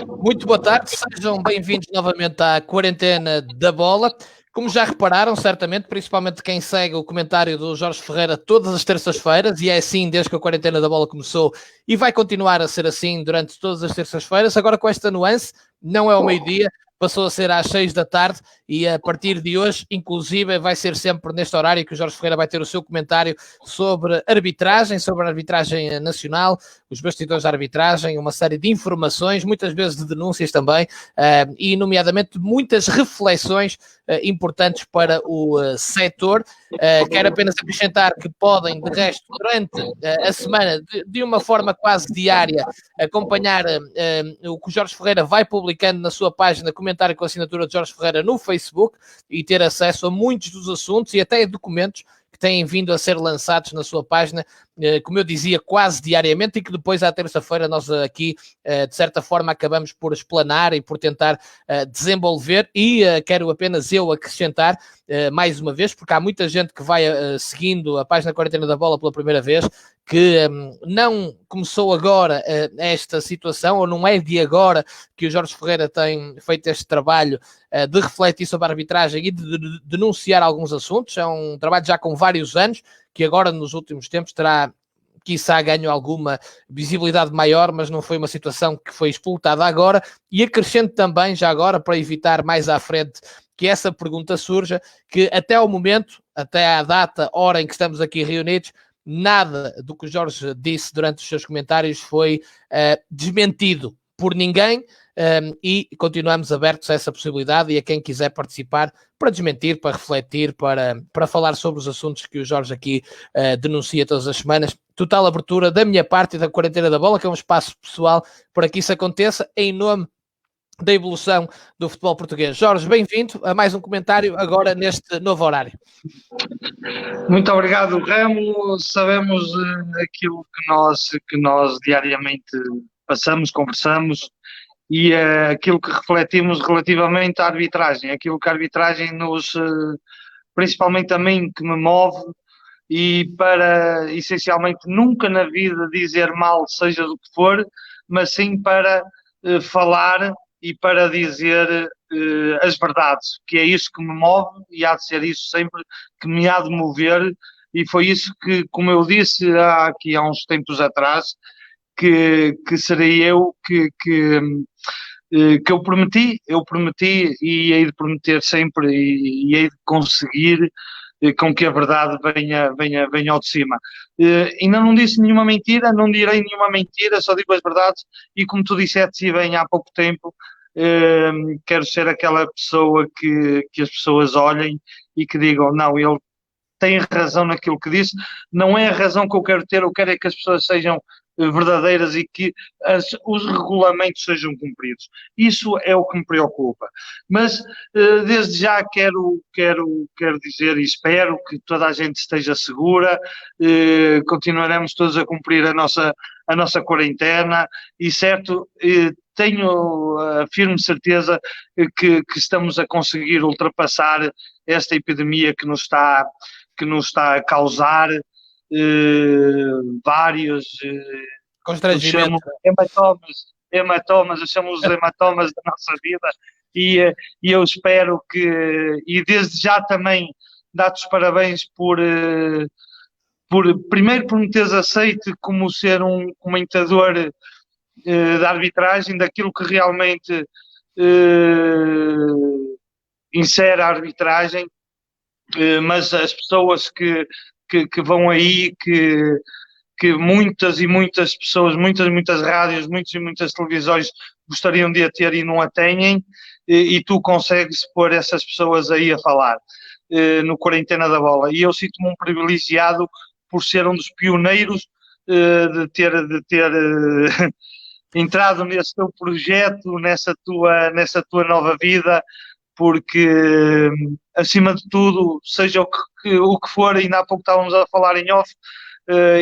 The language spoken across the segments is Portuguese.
Muito boa tarde, sejam bem-vindos novamente à Quarentena da Bola. Como já repararam, certamente, principalmente quem segue o comentário do Jorge Ferreira todas as terças-feiras, e é assim desde que a Quarentena da Bola começou, e vai continuar a ser assim durante todas as terças-feiras, agora com esta nuance, não é ao meio-dia, passou a ser às 6 da tarde, e a partir de hoje, inclusive, vai ser sempre neste horário que o Jorge Ferreira vai ter o seu comentário sobre a arbitragem nacional, os bastidores da arbitragem, uma série de informações, muitas vezes de denúncias também, e nomeadamente muitas reflexões importantes para o setor. Quero apenas acrescentar que podem, de resto, durante a semana, de uma forma quase diária, acompanhar o que o Jorge Ferreira vai publicando na sua página, comentário com a assinatura de Jorge Ferreira no Facebook, e ter acesso a muitos dos assuntos e até documentos que têm vindo a ser lançados na sua página, como eu dizia, quase diariamente, e que depois à terça-feira nós aqui, de certa forma, acabamos por explanar e por tentar desenvolver, e quero apenas eu acrescentar, mais uma vez, porque há muita gente que vai seguindo a página Quarentena da Bola pela primeira vez, que não começou agora esta situação, ou não é de agora que o Jorge Ferreira tem feito este trabalho de refletir sobre a arbitragem e de denunciar alguns assuntos. É um trabalho já com vários anos, que agora nos últimos tempos terá, quiçá, ganho alguma visibilidade maior, mas não foi uma situação que foi explotada agora. E acrescento também, já agora, para evitar mais à frente que essa pergunta surja, que até ao momento, até à data, hora em que estamos aqui reunidos, nada do que o Jorge disse durante os seus comentários foi desmentido por ninguém, e continuamos abertos a essa possibilidade e a quem quiser participar para desmentir, para refletir, para falar sobre os assuntos que o Jorge aqui denuncia todas as semanas. Total abertura da minha parte e da Quarentena da Bola, que é um espaço pessoal para que isso aconteça, em nome da evolução do futebol português. Jorge, bem-vindo a mais um comentário agora neste novo horário. Muito obrigado, Remo. Sabemos aquilo que nós diariamente passamos, conversamos, e aquilo que refletimos relativamente à arbitragem, aquilo que a arbitragem nos, principalmente a mim, que me move, e para, essencialmente, nunca na vida dizer mal, seja do que for, mas sim para falar e para dizer as verdades, que é isso que me move, e há de ser isso sempre que me há de mover, e foi isso que, como eu disse há uns tempos atrás, que serei eu que eu prometi e hei de prometer sempre, e hei de conseguir com que a verdade venha ao de cima. Ainda não disse nenhuma mentira, não direi nenhuma mentira, só digo as verdades, e como tu disseste bem há pouco tempo, quero ser aquela pessoa que as pessoas olhem e que digam, não, ele tem razão naquilo que disse, não é a razão que eu quero ter, eu quero é que as pessoas sejam verdadeiras e que os regulamentos sejam cumpridos. Isso é o que me preocupa. Mas desde já quero dizer e espero que toda a gente esteja segura, continuaremos todos a cumprir a nossa quarentena, e certo, tenho a firme certeza que estamos a conseguir ultrapassar esta epidemia que nos está a causar vários constrangimentos, hematomas, eu chamo os hematomas da nossa vida, e eu espero e desde já também dar-te os parabéns primeiro por me teres aceito como ser um comentador da arbitragem, daquilo que realmente insere a arbitragem, mas as pessoas que vão aí, que muitas e muitas pessoas, muitas rádios, muitas e muitas televisões gostariam de a ter e não a têm, e tu consegues pôr essas pessoas aí a falar no Quarentena da Bola. E eu sinto-me um privilegiado por ser um dos pioneiros de ter entrado nesse teu projeto, nessa tua nova vida, porque acima de tudo, seja o que for, ainda há pouco estávamos a falar em off,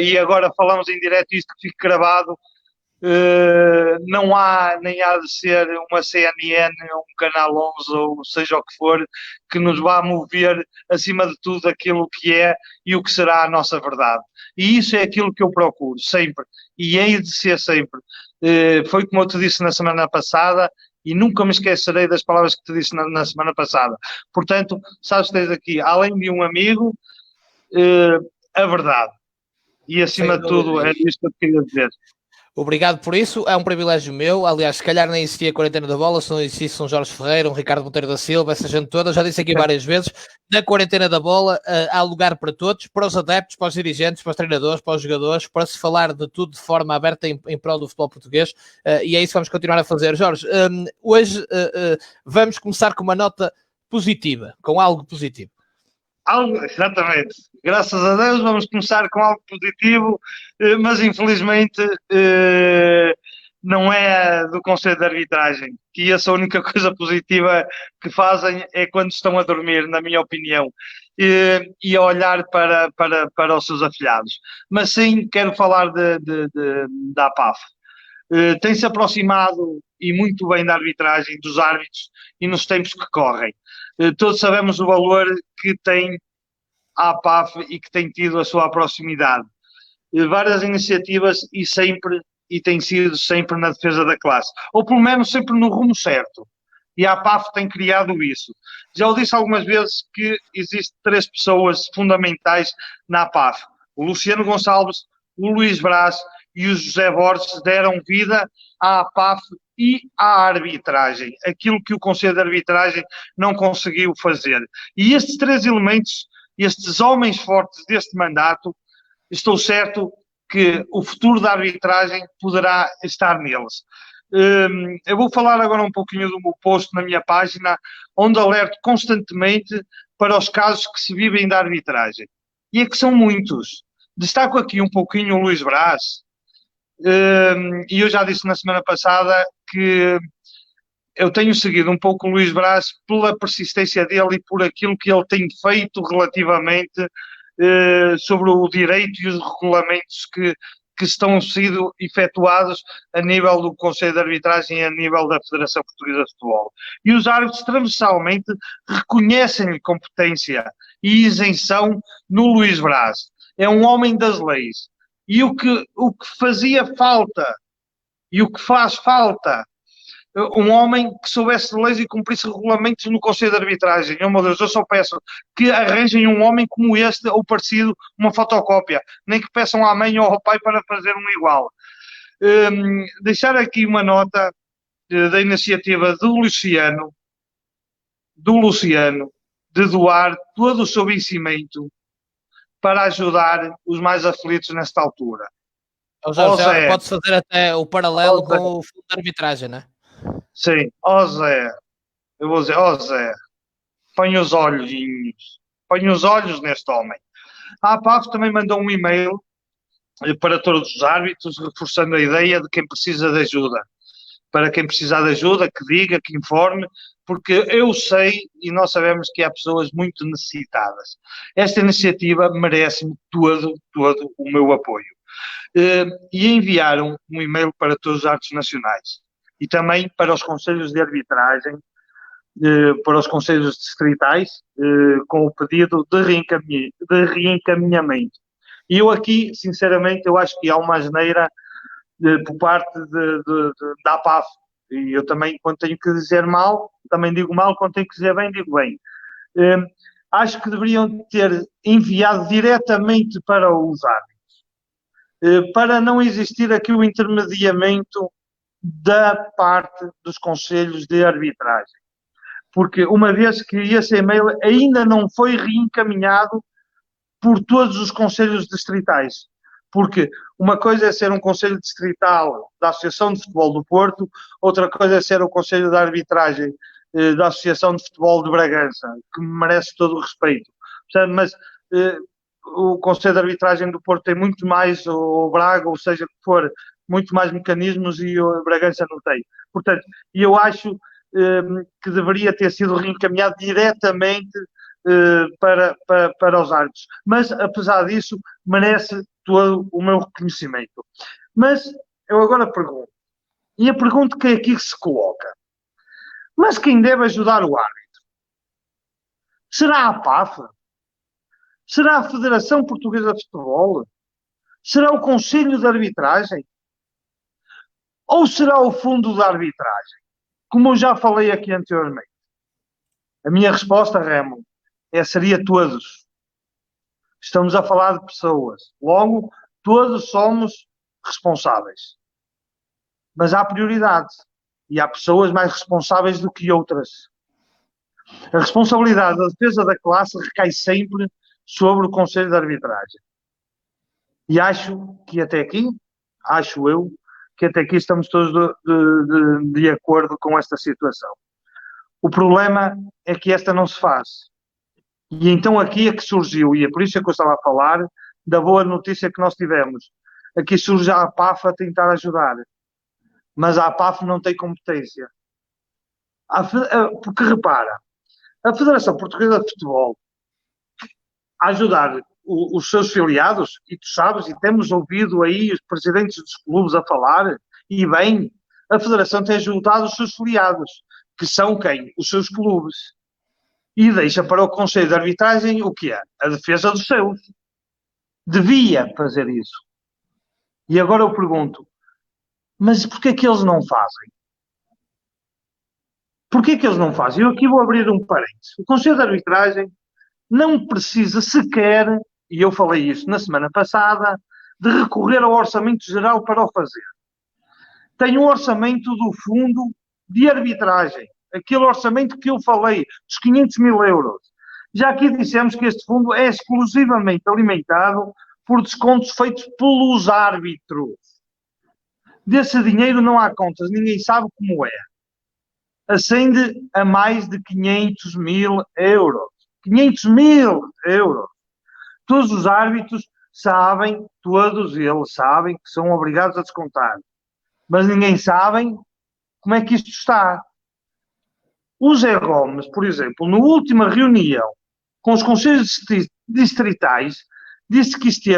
e agora falamos em direto, isto que fica gravado, não há, nem há de ser uma CNN, um Canal 11, ou seja o que for, que nos vá mover, acima de tudo, aquilo que é e o que será a nossa verdade. E isso é aquilo que eu procuro, sempre. E hei de ser sempre. Foi como eu te disse na semana passada, e nunca me esquecerei das palavras que te disse na semana passada. Portanto, sabes que tens aqui, além de um amigo, a verdade. E acima de tudo, é isto que eu queria dizer. Obrigado por isso, é um privilégio meu. Aliás, se calhar nem existia a quarentena da bola, se não existisse um Jorge Ferreira, um Ricardo Monteiro da Silva, essa gente toda. Já disse aqui várias vezes, na quarentena da bola há lugar para todos, para os adeptos, para os dirigentes, para os treinadores, para os jogadores, para se falar de tudo de forma aberta em prol do futebol português, e é isso que vamos continuar a fazer. Jorge, hoje vamos começar com uma nota positiva, com algo positivo. Exatamente. Graças a Deus vamos começar com algo positivo, mas infelizmente não é do Conselho de Arbitragem, que essa única coisa positiva que fazem é quando estão a dormir, na minha opinião, e a olhar para os seus afilhados. Mas sim, quero falar da APAF. Tem-se aproximado e muito bem da arbitragem, dos árbitros e nos tempos que correm. Todos sabemos o valor que tem a APAF e que tem tido a sua proximidade. Várias iniciativas e tem sido sempre na defesa da classe, ou pelo menos sempre no rumo certo. E a APAF tem criado isso. Já o disse algumas vezes que existem 3 pessoas fundamentais na APAF. O Luciano Gonçalves, o Luís Braz e o José Borges deram vida à APAF e à arbitragem, aquilo que o Conselho de Arbitragem não conseguiu fazer. E estes 3 elementos, estes homens fortes deste mandato, estou certo que o futuro da arbitragem poderá estar neles. Eu vou falar agora um pouquinho do meu post na minha página, onde alerto constantemente para os casos que se vivem da arbitragem. E é que são muitos. Destaco aqui um pouquinho o Luís Braz, e eu já disse na semana passada que eu tenho seguido um pouco o Luís Braz pela persistência dele e por aquilo que ele tem feito relativamente sobre o direito e os regulamentos que estão sendo efetuados a nível do Conselho de Arbitragem e a nível da Federação Portuguesa de Futebol. E os árbitros transversalmente reconhecem-lhe competência e isenção no Luís Braz. É um homem das leis. E o que fazia falta e o que faz falta, um homem que soubesse de leis e cumprisse regulamentos no Conselho de Arbitragem. Oh, meu Deus, eu só peço que arranjem um homem como este ou parecido, uma fotocópia. Nem que peçam à mãe ou ao pai para fazer um igual. Deixar aqui uma nota da iniciativa do Luciano de doar todo o seu vencimento para ajudar os mais aflitos nesta altura. Já pode fazer até o paralelo com o fundo de arbitragem, não é? Sim, Zé, eu vou dizer, Zé, põe os olhos neste homem. A APAF também mandou um e-mail para todos os árbitros, reforçando a ideia de quem precisa de ajuda. Para quem precisar de ajuda, que diga, que informe, porque eu sei e nós sabemos que há pessoas muito necessitadas. Esta iniciativa merece-me todo o meu apoio. E enviaram um e-mail para todos os árbitros nacionais e também para os conselhos de arbitragem, para os conselhos distritais, com o pedido de reencaminhamento. E eu aqui, sinceramente, eu acho que há uma asneira por parte da APAF. E eu também, quando tenho que dizer mal, também digo mal, quando tenho que dizer bem, digo bem. Acho que deveriam ter enviado diretamente para os árbitros, para não existir aqui o intermediamento da parte dos conselhos de arbitragem. Porque uma vez que esse e-mail ainda não foi reencaminhado por todos os conselhos distritais. Porque uma coisa é ser um conselho distrital da Associação de Futebol do Porto, outra coisa é ser o conselho de arbitragem da Associação de Futebol de Bragança, que merece todo o respeito. Portanto, mas o conselho de arbitragem do Porto tem muito mais, ou Braga, ou seja, que for, muito mais mecanismos e o Bragança não tem. Portanto, eu acho que deveria ter sido reencaminhado diretamente para os árbitros. Mas, apesar disso, merece todo o meu reconhecimento. Mas, eu agora pergunto, E a pergunta que aqui se coloca, mas quem deve ajudar o árbitro? Será a PAF? Será a Federação Portuguesa de Futebol? Será o Conselho de Arbitragem? Ou será o Fundo de Arbitragem? Como eu já falei aqui anteriormente. A minha resposta, Remo, seria todos. Estamos a falar de pessoas. Logo, todos somos responsáveis. Mas há prioridades. E há pessoas mais responsáveis do que outras. A responsabilidade da defesa da classe recai sempre sobre o Conselho de Arbitragem. E acho que até aqui, acho eu, que até aqui estamos todos de acordo com esta situação. O problema é que esta não se faz. E então aqui é que surgiu, e é por isso é que eu estava a falar, da boa notícia que nós tivemos. Aqui surge a APAF a tentar ajudar. Mas a APAF não tem competência. Porque repara, a Federação Portuguesa de Futebol a ajudar os seus filiados, e tu sabes, e temos ouvido aí os presidentes dos clubes a falar, e bem, a Federação tem ajudado os seus filiados, que são quem? Os seus clubes. E deixa para o Conselho de Arbitragem o que é? A defesa dos seus. Devia fazer isso. E agora eu pergunto, mas porquê é que eles não fazem? Porquê é que eles não fazem? Eu aqui vou abrir um parênteses. O Conselho de Arbitragem não precisa sequer, e eu falei isso na semana passada, de recorrer ao Orçamento Geral para o fazer. Tem um orçamento do Fundo de Arbitragem, aquele orçamento que eu falei, dos 500 mil euros. Já aqui dissemos que este fundo é exclusivamente alimentado por descontos feitos pelos árbitros. Desse dinheiro não há contas, ninguém sabe como é. Ascende a mais de 500 mil euros. 500 mil euros. Todos os árbitros sabem, todos eles sabem que são obrigados a descontar. Mas ninguém sabe como é que isto está. O Zé Gomes, por exemplo, na última reunião com os conselhos distritais, disse que este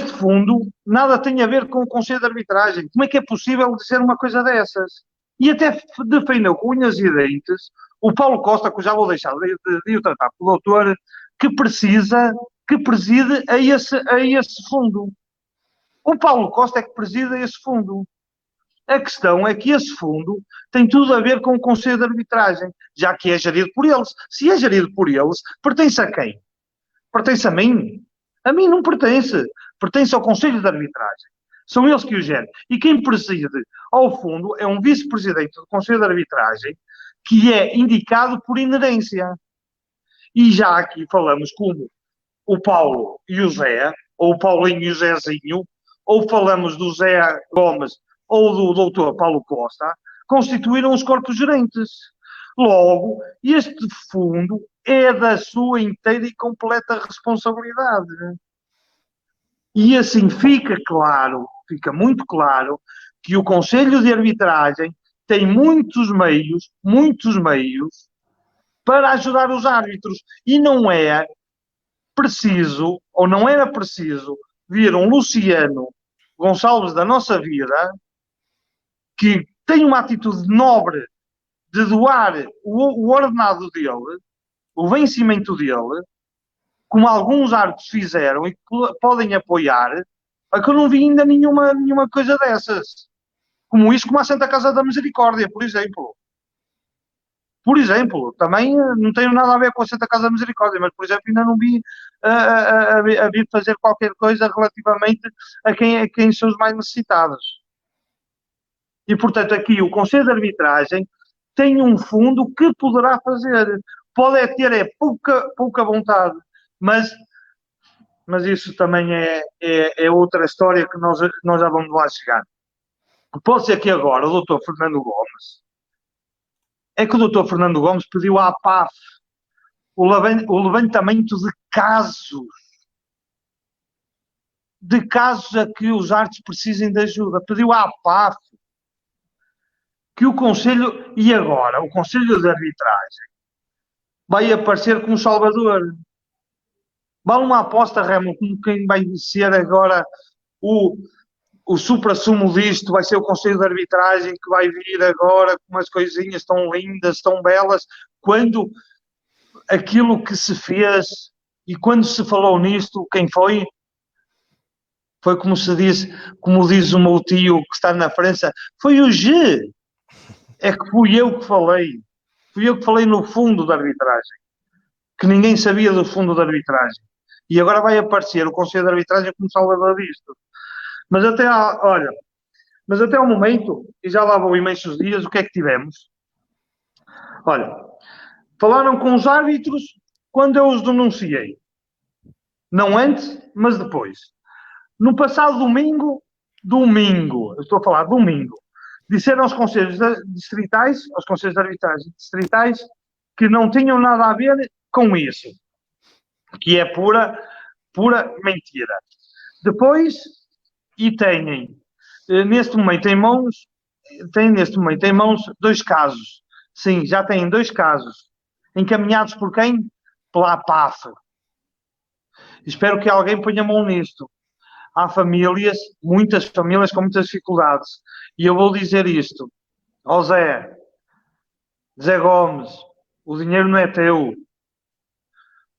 fundo nada tem a ver com o Conselho de Arbitragem. Como é que é possível dizer uma coisa dessas? E até defendeu com unhas e dentes o Paulo Costa, que eu já vou deixar de o tratar pelo doutor, que preside a esse fundo. O Paulo Costa é que preside esse fundo. A questão é que esse fundo tem tudo a ver com o Conselho de Arbitragem, já que é gerido por eles. Se é gerido por eles, pertence a quem? Pertence a mim? A mim não pertence. Pertence ao Conselho de Arbitragem. São eles que o gerem. E quem preside ao fundo é um vice-presidente do Conselho de Arbitragem que é indicado por inerência. E já aqui falamos como o Paulo e o Zé, ou o Paulinho e o Zezinho, ou falamos do Zé Gomes ou do doutor Paulo Costa, constituíram os corpos gerentes. Logo, este fundo é da sua inteira e completa responsabilidade. E assim fica claro, fica muito claro, que o Conselho de Arbitragem tem muitos meios, para ajudar os árbitros. E não é preciso, ou não era preciso, vir um Luciano Gonçalves da nossa vida, que tem uma atitude nobre de doar o ordenado dele, o vencimento dele, como alguns árbitros fizeram e que podem apoiar, é que eu não vi ainda nenhuma coisa dessas. Como isso, como a Santa Casa da Misericórdia, por exemplo. Por exemplo, também não tenho nada a ver com a Santa Casa da Misericórdia, mas, por exemplo, ainda não vi a vir fazer qualquer coisa relativamente a quem são os mais necessitados. E, portanto, aqui o Conselho de Arbitragem tem um fundo que poderá fazer. Pode ter pouca vontade, mas isso também é outra história que nós já vamos lá chegar. Pode ser que agora o doutor Fernando Gomes, é que o doutor Fernando Gomes pediu à APAF o levantamento de casos a que os árbitros precisem de ajuda. Pediu à APAF que o Conselho, e agora o Conselho de Arbitragem, vai aparecer como salvador. Vale uma aposta, Remo, como quem vai ser agora o o supra-sumo disto vai ser o Conselho de Arbitragem que vai vir agora com umas coisinhas tão lindas, tão belas, quando aquilo que se fez e quando se falou nisto, quem foi? Foi como se diz, como diz o meu tio que está na França, foi o G. É que fui eu que falei. Fui eu que falei no fundo da arbitragem. Que ninguém sabia do fundo da arbitragem. E agora vai aparecer o Conselho de Arbitragem como salvador disto. Mas até ao momento, e já lá vão imensos dias, o que é que tivemos? Olha, falaram com os árbitros quando eu os denunciei. Não antes, mas depois. No passado domingo, eu estou a falar domingo, disseram aos conselhos distritais, aos conselhos de arbitragem distritais, que não tinham nada a ver com isso. Que é pura mentira. Depois, e neste momento em mãos, dois casos. Sim, já têm dois casos. Encaminhados por quem? Pela APAF. Espero que alguém ponha a mão nisto. Há famílias, muitas famílias com muitas dificuldades. E eu vou dizer isto. Ó Zé Gomes, o dinheiro não é teu.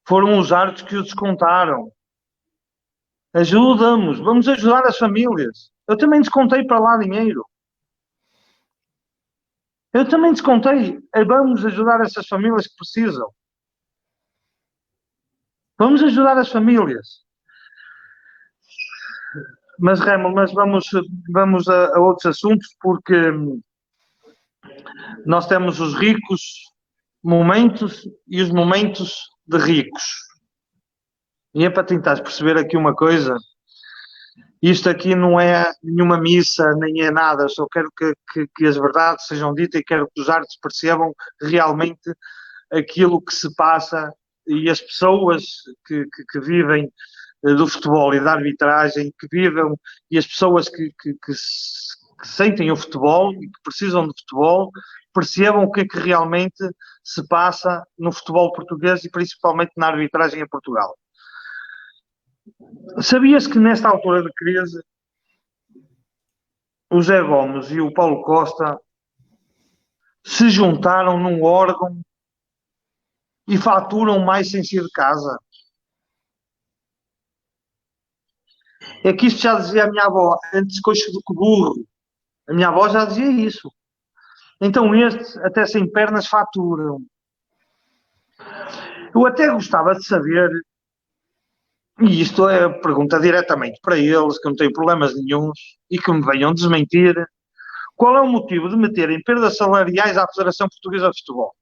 Foram os árbitros que o descontaram. Ajudamos, vamos ajudar as famílias. Eu também descontei para lá dinheiro. Vamos ajudar essas famílias que precisam. Vamos ajudar as famílias. Mas, Remo, vamos a outros assuntos, porque nós temos os ricos momentos e os momentos de ricos. E é para tentar perceber aqui uma coisa. Isto aqui não é nenhuma missa, nem é nada. Eu só quero que as verdades sejam ditas e quero que os árbitros percebam realmente aquilo que se passa e as pessoas que vivem do futebol e da arbitragem, que vivem, e as pessoas que sentem o futebol e que precisam de futebol, percebam o que é que realmente se passa no futebol português e principalmente na arbitragem em Portugal. Sabias que nesta altura de crise o Zé Gomes e o Paulo Costa se juntaram num órgão e faturam mais sem sair de casa? É que isto já dizia a minha avó, antes coxo do que burro. A minha avó já dizia isso. Então estes, até sem pernas, faturam. Eu até gostava de saber, e isto é pergunta diretamente para eles, que não têm problemas nenhuns, e que me venham desmentir, qual é o motivo de meterem perdas salariais à Federação Portuguesa de Futebol?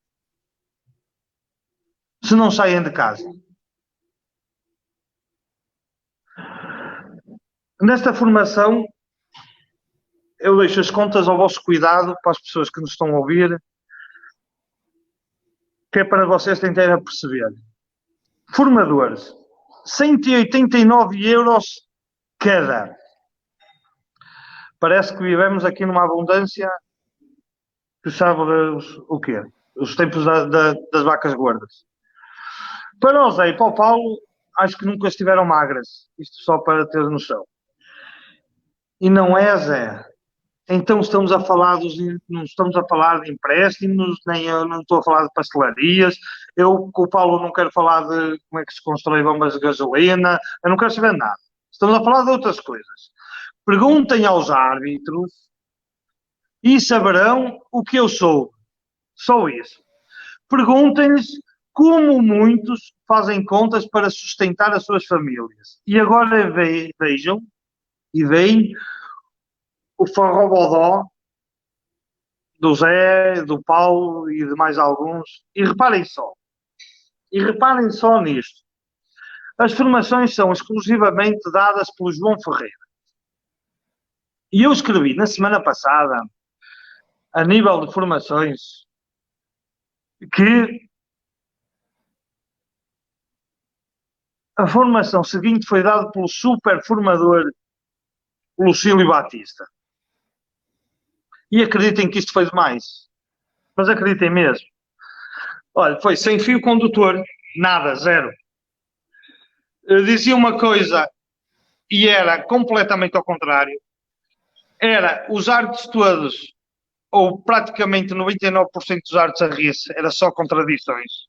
Se não saem de casa. Nesta formação, eu deixo as contas ao vosso cuidado, para as pessoas que nos estão a ouvir, que é para vocês tentarem perceber. Formadores, 189 euros cada. Parece que vivemos aqui numa abundância que sabe o quê? Os tempos das vacas gordas. Para o Zé e para o Paulo, acho que nunca estiveram magras. Isto só para ter noção. E não é, Zé. Então não estamos a falar de empréstimos, nem eu não estou a falar de pastelarias. Eu com o Paulo não quero falar de como é que se constrói bombas de gasolina. Eu não quero saber nada. Estamos a falar de outras coisas. Perguntem aos árbitros e saberão o que eu sou. Só isso. Perguntem-lhes como muitos fazem contas para sustentar as suas famílias. E agora vejam e veem o forrobodó do Zé, do Paulo e de mais alguns. E reparem só nisto. As formações são exclusivamente dadas pelo João Ferreira. E eu escrevi na semana passada, a nível de formações, que a formação seguinte foi dada pelo super formador Lucílio Batista. E acreditem que isto foi demais. Mas acreditem mesmo. Olha, foi sem fio condutor, nada, zero. Eu dizia uma coisa e era completamente ao contrário. era os árbitros todos, ou praticamente 99% dos árbitros a rir-se, era só contradições.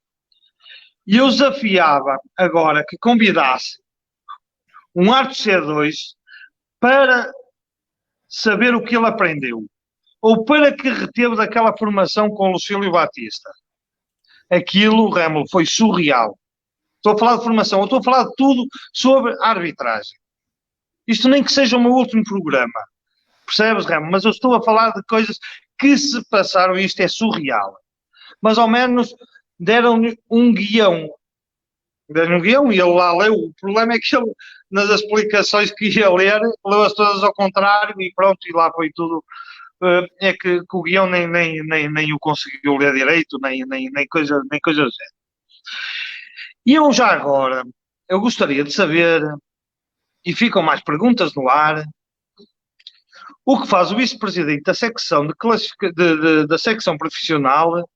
E eu desafiava agora que convidasse um árbitro C2 para saber o que ele aprendeu, ou para que reteve daquela formação com o Lucílio Batista. Aquilo, Remo, foi surreal. Estou a falar de formação, eu estou a falar de tudo sobre a arbitragem. Isto nem que seja o meu último programa. Percebes, Remo? Mas eu estou a falar de coisas que se passaram e isto é surreal. Mas ao menos deram-lhe um guião. Deram um guião e ele lá leu. O problema é que ele, nas explicações que ia ler, leu-as todas ao contrário e pronto, e lá foi tudo. É que o guião nem o conseguiu ler direito, nem coisa do género. E eu já agora, eu gostaria de saber, e ficam mais perguntas no ar, o que faz o vice-presidente da secção, da secção profissional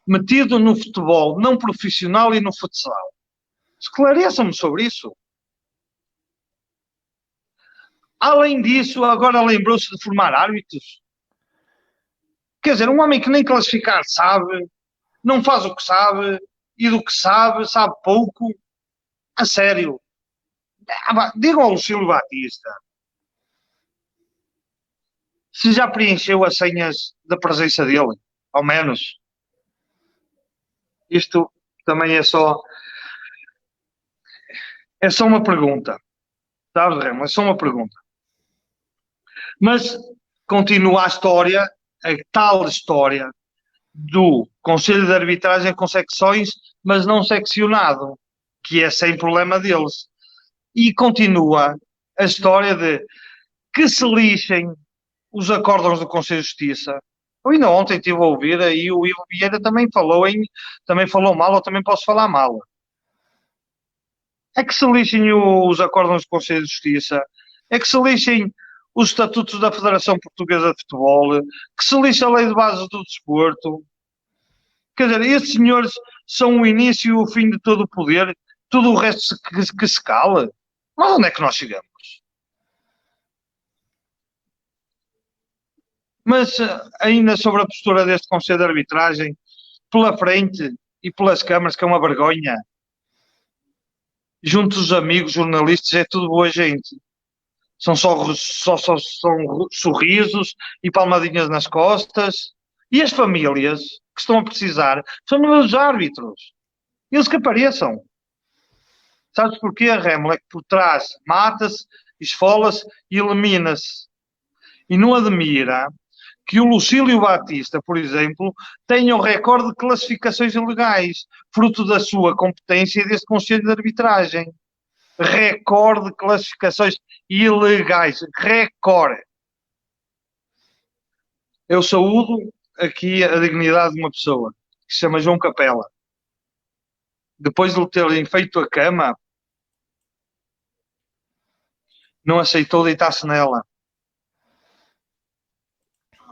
metido no futebol não profissional e no futsal? Esclareçam-me sobre isso. Além disso, agora lembrou-se de formar árbitros. Quer dizer, um homem que nem classificar sabe, não faz o que sabe, e do que sabe pouco. A sério. Digam ao Lucílio Batista se já preencheu as senhas da presença dele, ao menos. Isto também é só uma pergunta. Sabes, Remo? É só uma pergunta. Mas continua a história, a tal história do Conselho de Arbitragem com secções, mas não seccionado, que é sem problema deles. E continua a história de que se lixem os acórdãos do Conselho de Justiça. Eu ainda ontem estive a ouvir, aí o Ivo Vieira também falou mal, ou também posso falar mal. É que se lixem os acórdãos do Conselho de Justiça, é que se lixem os estatutos da Federação Portuguesa de Futebol, que se lixe a lei de bases do desporto. Quer dizer, estes senhores são o início e o fim de todo o poder, tudo o resto que se cala. Mas onde é que nós chegamos? Mas ainda sobre a postura deste Conselho de Arbitragem, pela frente e pelas câmaras, que é uma vergonha, junto dos amigos, jornalistas, é tudo boa gente. São só sorrisos e palmadinhas nas costas. E as famílias que estão a precisar são dos árbitros. Eles que apareçam. Sabes porquê, Remo? É que por trás mata-se, esfola-se e elimina-se. E não admira que o Lucílio Batista, por exemplo, tenha o recorde de classificações ilegais, fruto da sua competência e deste Conselho de Arbitragem. Recorde de classificações ilegais. Recorde. Eu saúdo aqui a dignidade de uma pessoa que se chama João Capela. Depois de lhe terem feito a cama, não aceitou deitar-se nela.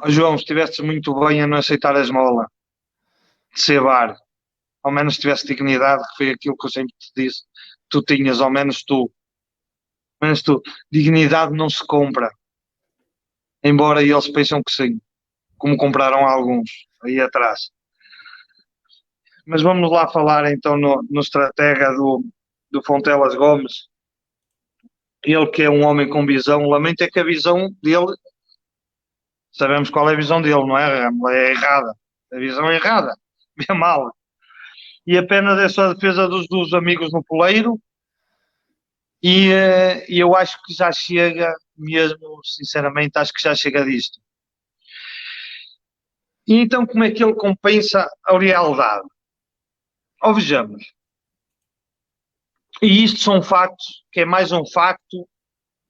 Oh, João, se estivesse muito bem a não aceitar a esmola de cebar, ao menos tivesse dignidade, que foi aquilo que eu sempre te disse, tu tinhas, ao menos tu. Mas tu, dignidade não se compra. Embora eles pensam que sim, como compraram alguns aí atrás. Mas vamos lá falar então no estratega do Fontelas Gomes. Ele que é um homem com visão, lamento é que a visão dele, sabemos qual é a visão dele, não é? É errada. A visão é errada, é mala. E apenas é só a defesa dos amigos no poleiro. E eu acho que já chega, mesmo, sinceramente, acho que já chega disto. E então como é que ele compensa a lealdade? Ou vejamos. E isto são factos, que é mais um facto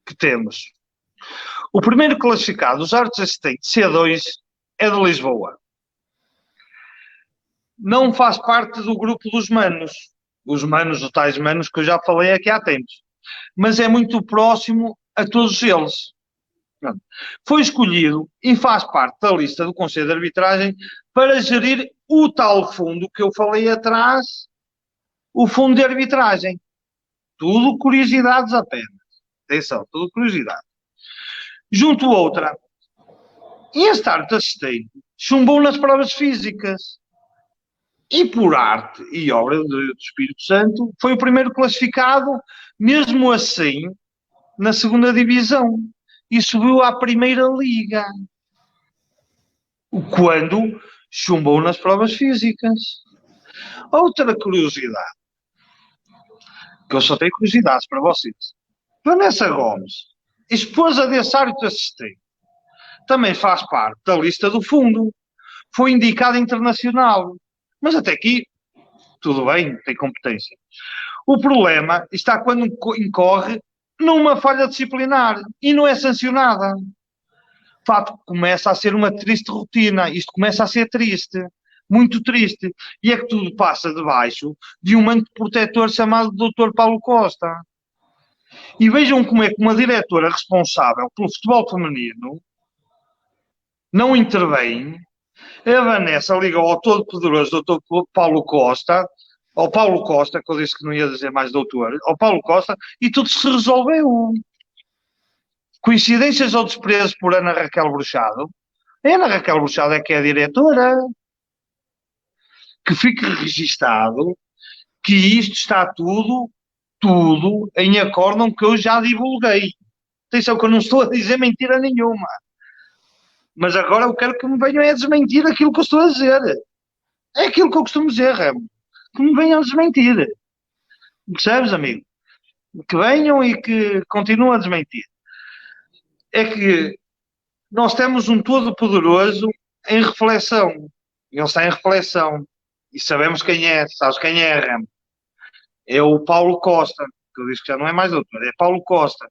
que temos. O primeiro classificado, os árbitros assistentes C2, é de Lisboa. Não faz parte do grupo dos manos. Os manos, os tais manos que eu já falei aqui há tempos. Mas é muito próximo a todos eles. Foi escolhido e faz parte da lista do Conselho de Arbitragem para gerir o tal fundo que eu falei atrás, o fundo de arbitragem. Tudo curiosidades apenas. Atenção, tudo curiosidade. Junto outra, E este árbitro assistente chumbou nas provas físicas. E por arte e obra do Espírito Santo, foi o primeiro classificado, mesmo assim, na segunda divisão. E subiu à primeira liga. Quando chumbou nas provas físicas. Outra curiosidade, que eu só tenho curiosidades para vocês. Vanessa Gomes, esposa desse árbitro assistente, também faz parte da lista do fundo. Foi indicada internacional. Mas até aqui, tudo bem, tem competência. O problema está quando incorre numa falha disciplinar e não é sancionada. De facto, começa a ser uma triste rotina. Isto começa a ser triste. Muito triste. E é que tudo passa debaixo de um manto protetor chamado Dr. Paulo Costa. E vejam como é que uma diretora responsável pelo futebol feminino não intervém. A Vanessa ligou ao todo-poderoso Dr. Paulo Costa, ao Paulo Costa, que eu disse que não ia dizer mais doutor, ao Paulo Costa, e tudo se resolveu. Coincidências ou desprezo por Ana Raquel Bruxado? A Ana Raquel Bruxado é que é a diretora. Que fique registado que isto está tudo em acórdão que eu já divulguei. Atenção que eu não estou a dizer mentira nenhuma. Mas agora eu quero que me venham a desmentir aquilo que eu estou a dizer. É aquilo que eu costumo dizer, Remo. Que me venham a desmentir. Percebes, amigo? Que venham e que continuem a desmentir. É que nós temos um todo-poderoso em reflexão. Ele está em reflexão. E sabemos quem é. Sabes quem é, Remo? É o Paulo Costa. Que eu disse que já não é mais doutor. É Paulo Costa.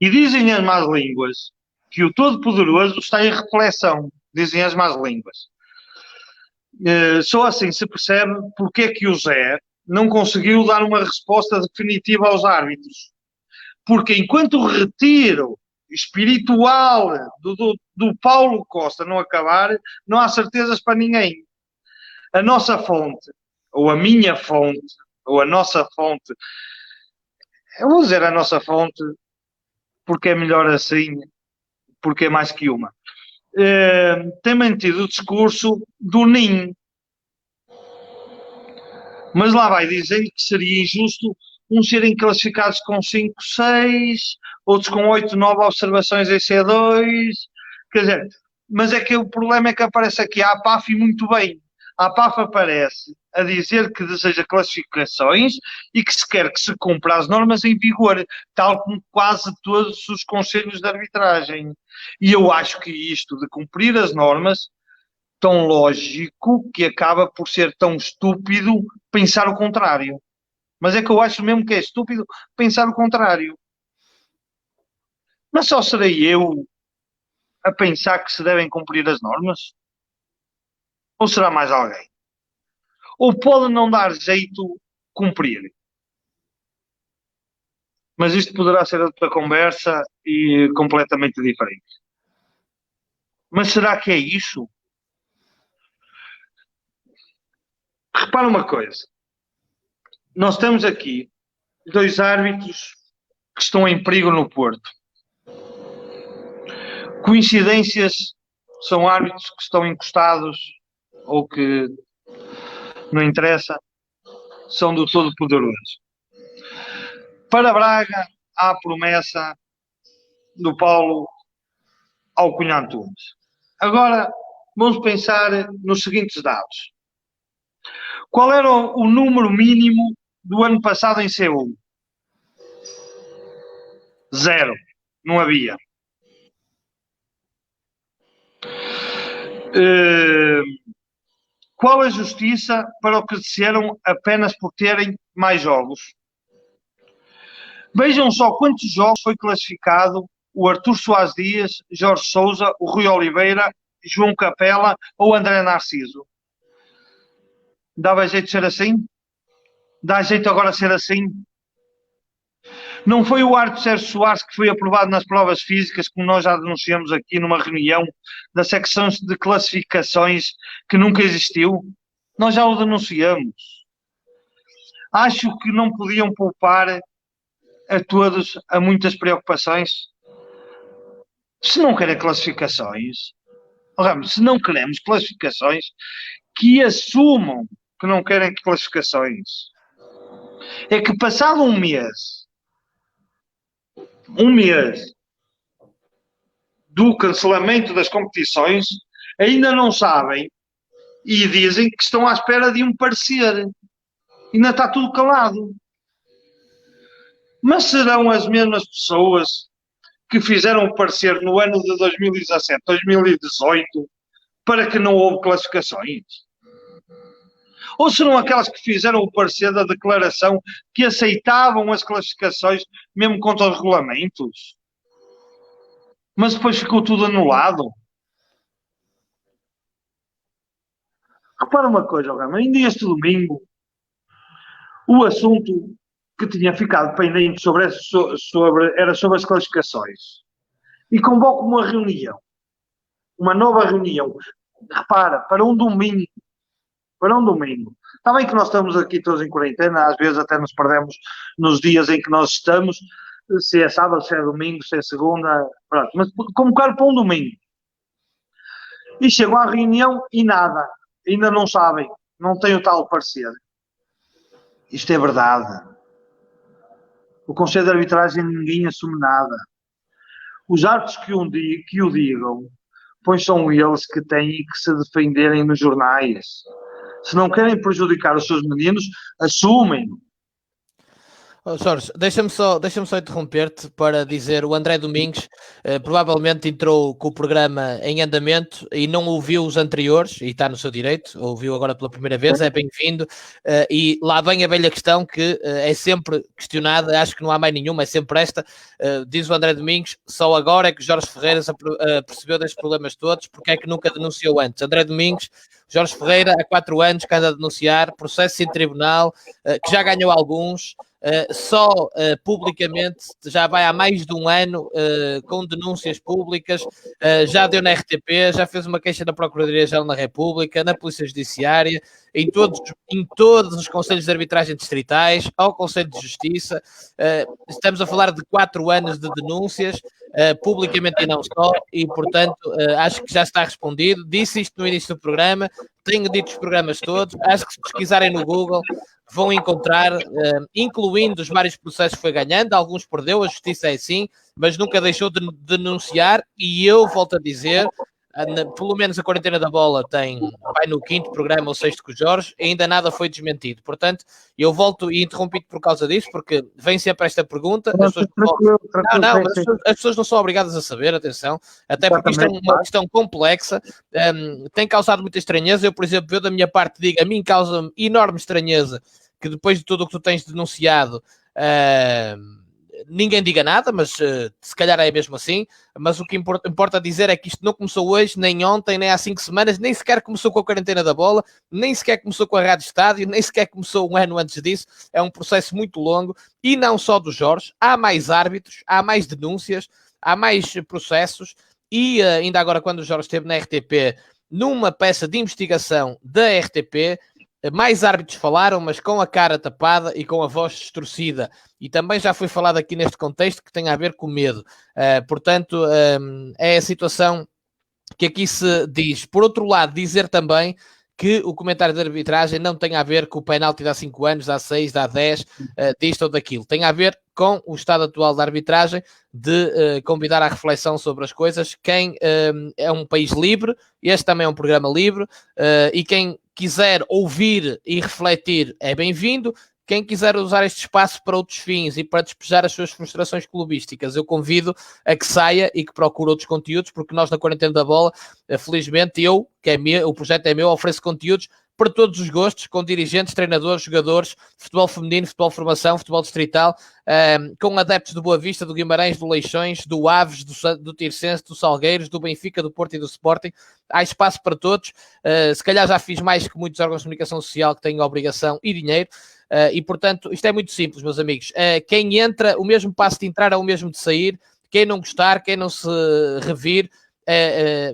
E dizem as más línguas que o Todo-Poderoso está em reflexão. Dizem as más línguas. Só assim se percebe porque é que o Zé não conseguiu dar uma resposta definitiva aos árbitros. Porque enquanto o retiro espiritual do Paulo Costa não acabar, não há certezas para ninguém. A nossa fonte, ou a minha fonte, ou a nossa fonte, eu vou dizer a nossa fonte porque é melhor assim, porque é mais que uma, tem mantido o discurso do NIN. Mas lá vai dizer que seria injusto uns serem classificados com 5, 6, outros com 8, 9 observações em C2. Quer dizer, mas é que o problema é que aparece aqui a APAF e muito bem. A APAF aparece a dizer que deseja classificações e que se quer que se cumpra as normas em vigor, tal como quase todos os conselhos de arbitragem. E eu acho que isto de cumprir as normas tão lógico que acaba por ser tão estúpido pensar o contrário. Mas é que eu acho mesmo que é estúpido pensar o contrário. Mas só serei eu a pensar que se devem cumprir as normas? Ou será mais alguém? Ou pode não dar jeito cumprir? Mas isto poderá ser outra conversa e completamente diferente. Mas será que é isso? Repara uma coisa. Nós temos aqui 2 árbitros que estão em perigo no Porto. Coincidências, são árbitros que estão encostados ou que não interessa, são do Todo-Poderoso. Para Braga, há a promessa do Paulo ao Cunha Antunes. Agora, vamos pensar nos seguintes dados. Qual era o número mínimo do ano passado em C1? 0. Não havia. Qual a justiça para o que disseram apenas por terem mais jogos? Vejam só quantos jogos foi classificado o Artur Soares Dias, Jorge Sousa, o Rui Oliveira, João Capela ou André Narciso. Dava jeito de ser assim? Dá jeito agora de ser assim? Não foi o árbitro Sérgio Soares que foi aprovado nas provas físicas, como nós já denunciamos aqui numa reunião da secção de classificações que nunca existiu? Nós já o denunciamos. Acho que não podiam poupar a todos a muitas preocupações. Se não querem classificações, Ramos, se não queremos classificações, que assumam que não querem classificações. É que passado um mês do cancelamento das competições, ainda não sabem e dizem que estão à espera de um parecer. Ainda está tudo calado. Mas serão as mesmas pessoas que fizeram o parecer no ano de 2017, 2018, para que não houve classificações? Ou serão aquelas que fizeram o parecer da declaração que aceitavam as classificações mesmo contra os regulamentos? Mas depois ficou tudo anulado? Repara uma coisa, Rama, ainda este domingo, o assunto que tinha ficado pendente era sobre as classificações. E convoco uma reunião, uma nova reunião, repara, para um domingo. Está bem que nós estamos aqui todos em quarentena, às vezes até nos perdemos nos dias em que nós estamos, se é sábado, se é domingo, se é segunda, pronto, mas convocar para um domingo. E chegam à reunião e nada, ainda não sabem, não tem o tal parecer. Isto é verdade. O Conselho de Arbitragem ninguém assume nada. Os árbitros que o digam, pois são eles que têm que se defenderem nos jornais. Se não querem prejudicar os seus meninos, assumem. Oh, Jorge, deixa-me só interromper-te para dizer, o André Domingos provavelmente entrou com o programa em andamento e não ouviu os anteriores, e está no seu direito, ouviu agora pela primeira vez, é bem-vindo, e lá vem a velha questão que é sempre questionada, acho que não há mais nenhuma, é sempre esta, diz o André Domingos, só agora é que Jorge Ferreira percebeu destes problemas todos, porque é que nunca denunciou antes? André Domingos, Jorge Ferreira, há 4 anos que anda a denunciar, processo em tribunal, que já ganhou alguns, publicamente já vai há mais de um ano com denúncias públicas, já deu na RTP, já fez uma queixa na Procuradoria-Geral da República, na Polícia Judiciária, em todos os conselhos de arbitragem distritais, ao Conselho de Justiça. Estamos a falar de 4 anos de denúncias, publicamente e não só, e portanto acho que já está respondido. Disse isto no início do programa, tenho dito os programas todos, acho que se pesquisarem no Google vão encontrar, incluindo os vários processos que foi ganhando, alguns perdeu, a justiça é assim, mas nunca deixou de denunciar, e eu volto a dizer, pelo menos a quarentena da bola vai no 5º programa ou 6º com o Jorge, ainda nada foi desmentido, portanto, eu volto e interrompi-te por causa disso, porque vem sempre esta pergunta, mas as pessoas não são obrigadas a saber, atenção, até porque isto é uma questão complexa, tem causado muita estranheza. Eu, por exemplo, eu da minha parte digo, a mim causa enorme estranheza que depois de tudo o que tu tens denunciado, ninguém diga nada, mas se calhar é mesmo assim. Mas o que importa dizer é que isto não começou hoje, nem ontem, nem há 5 semanas, nem sequer começou com a quarentena da bola, nem sequer começou com a Rádio Estádio, nem sequer começou um ano antes disso. É um processo muito longo, e não só do Jorge, há mais árbitros, há mais denúncias, há mais processos, e ainda agora quando o Jorge esteve na RTP, numa peça de investigação da RTP, mais árbitros falaram, mas com a cara tapada e com a voz distorcida. E também já foi falado aqui neste contexto que tem a ver com medo. Portanto, é a situação que aqui se diz. Por outro lado, dizer também que o comentário de arbitragem não tem a ver com o penalti de há 5 anos, de há 6, de há 10, disto ou daquilo. Tem a ver com o estado atual da arbitragem, de convidar à reflexão sobre as coisas. Quem é um país livre, este também é um programa livre, e quem quiser ouvir e refletir é bem-vindo. Quem quiser usar este espaço para outros fins e para despejar as suas frustrações clubísticas, eu convido a que saia e que procure outros conteúdos, porque nós na Quarentena da Bola, felizmente o projeto é meu, ofereço conteúdos para todos os gostos, com dirigentes, treinadores, jogadores, futebol feminino, futebol formação, futebol distrital, com adeptos do Boa Vista, do Guimarães, do Leixões, do Aves, do Tirsense, do Salgueiros, do Benfica, do Porto e do Sporting. Há espaço para todos. Se calhar já fiz mais que muitos órgãos de comunicação social que têm obrigação e dinheiro. E portanto, isto é muito simples, meus amigos. Quem entra, o mesmo passo de entrar é o mesmo de sair. Quem não gostar, quem não se revir,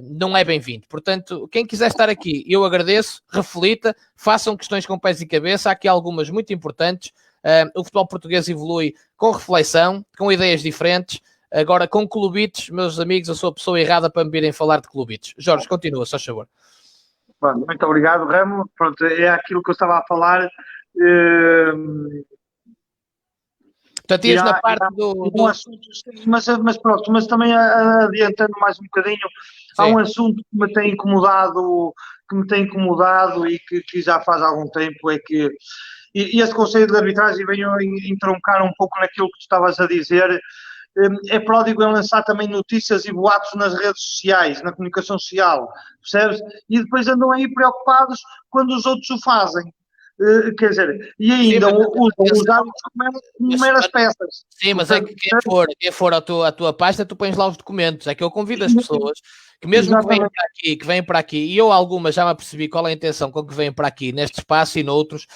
não é bem-vindo. Portanto, quem quiser estar aqui, eu agradeço, reflita, façam questões com pés e cabeça. Há aqui algumas muito importantes. O futebol português evolui com reflexão, com ideias diferentes. Agora, com clubites, meus amigos, eu sou a pessoa errada para me virem falar de clubites. Jorge, continua, só favor. Bom, muito obrigado, Ramo. Pronto, é aquilo que eu estava a falar. Portanto, ias na parte do... assunto, mas pronto, mas também adiantando mais um bocadinho, há um assunto que me tem incomodado e que já faz algum tempo, é que e este Conselho de Arbitragem veio entroncar um pouco naquilo que tu estavas a dizer, é pródigo em lançar também notícias e boatos nas redes sociais, na comunicação social, percebes? E depois andam aí preocupados quando os outros o fazem. Quer dizer, e ainda usam como meras peças. Sim, mas é que quem for à tua página, tu pões lá os documentos. É que eu convido as pessoas que mesmo que vêm para aqui, e eu algumas já me apercebi qual é a intenção com que vêm para aqui, neste espaço e noutros,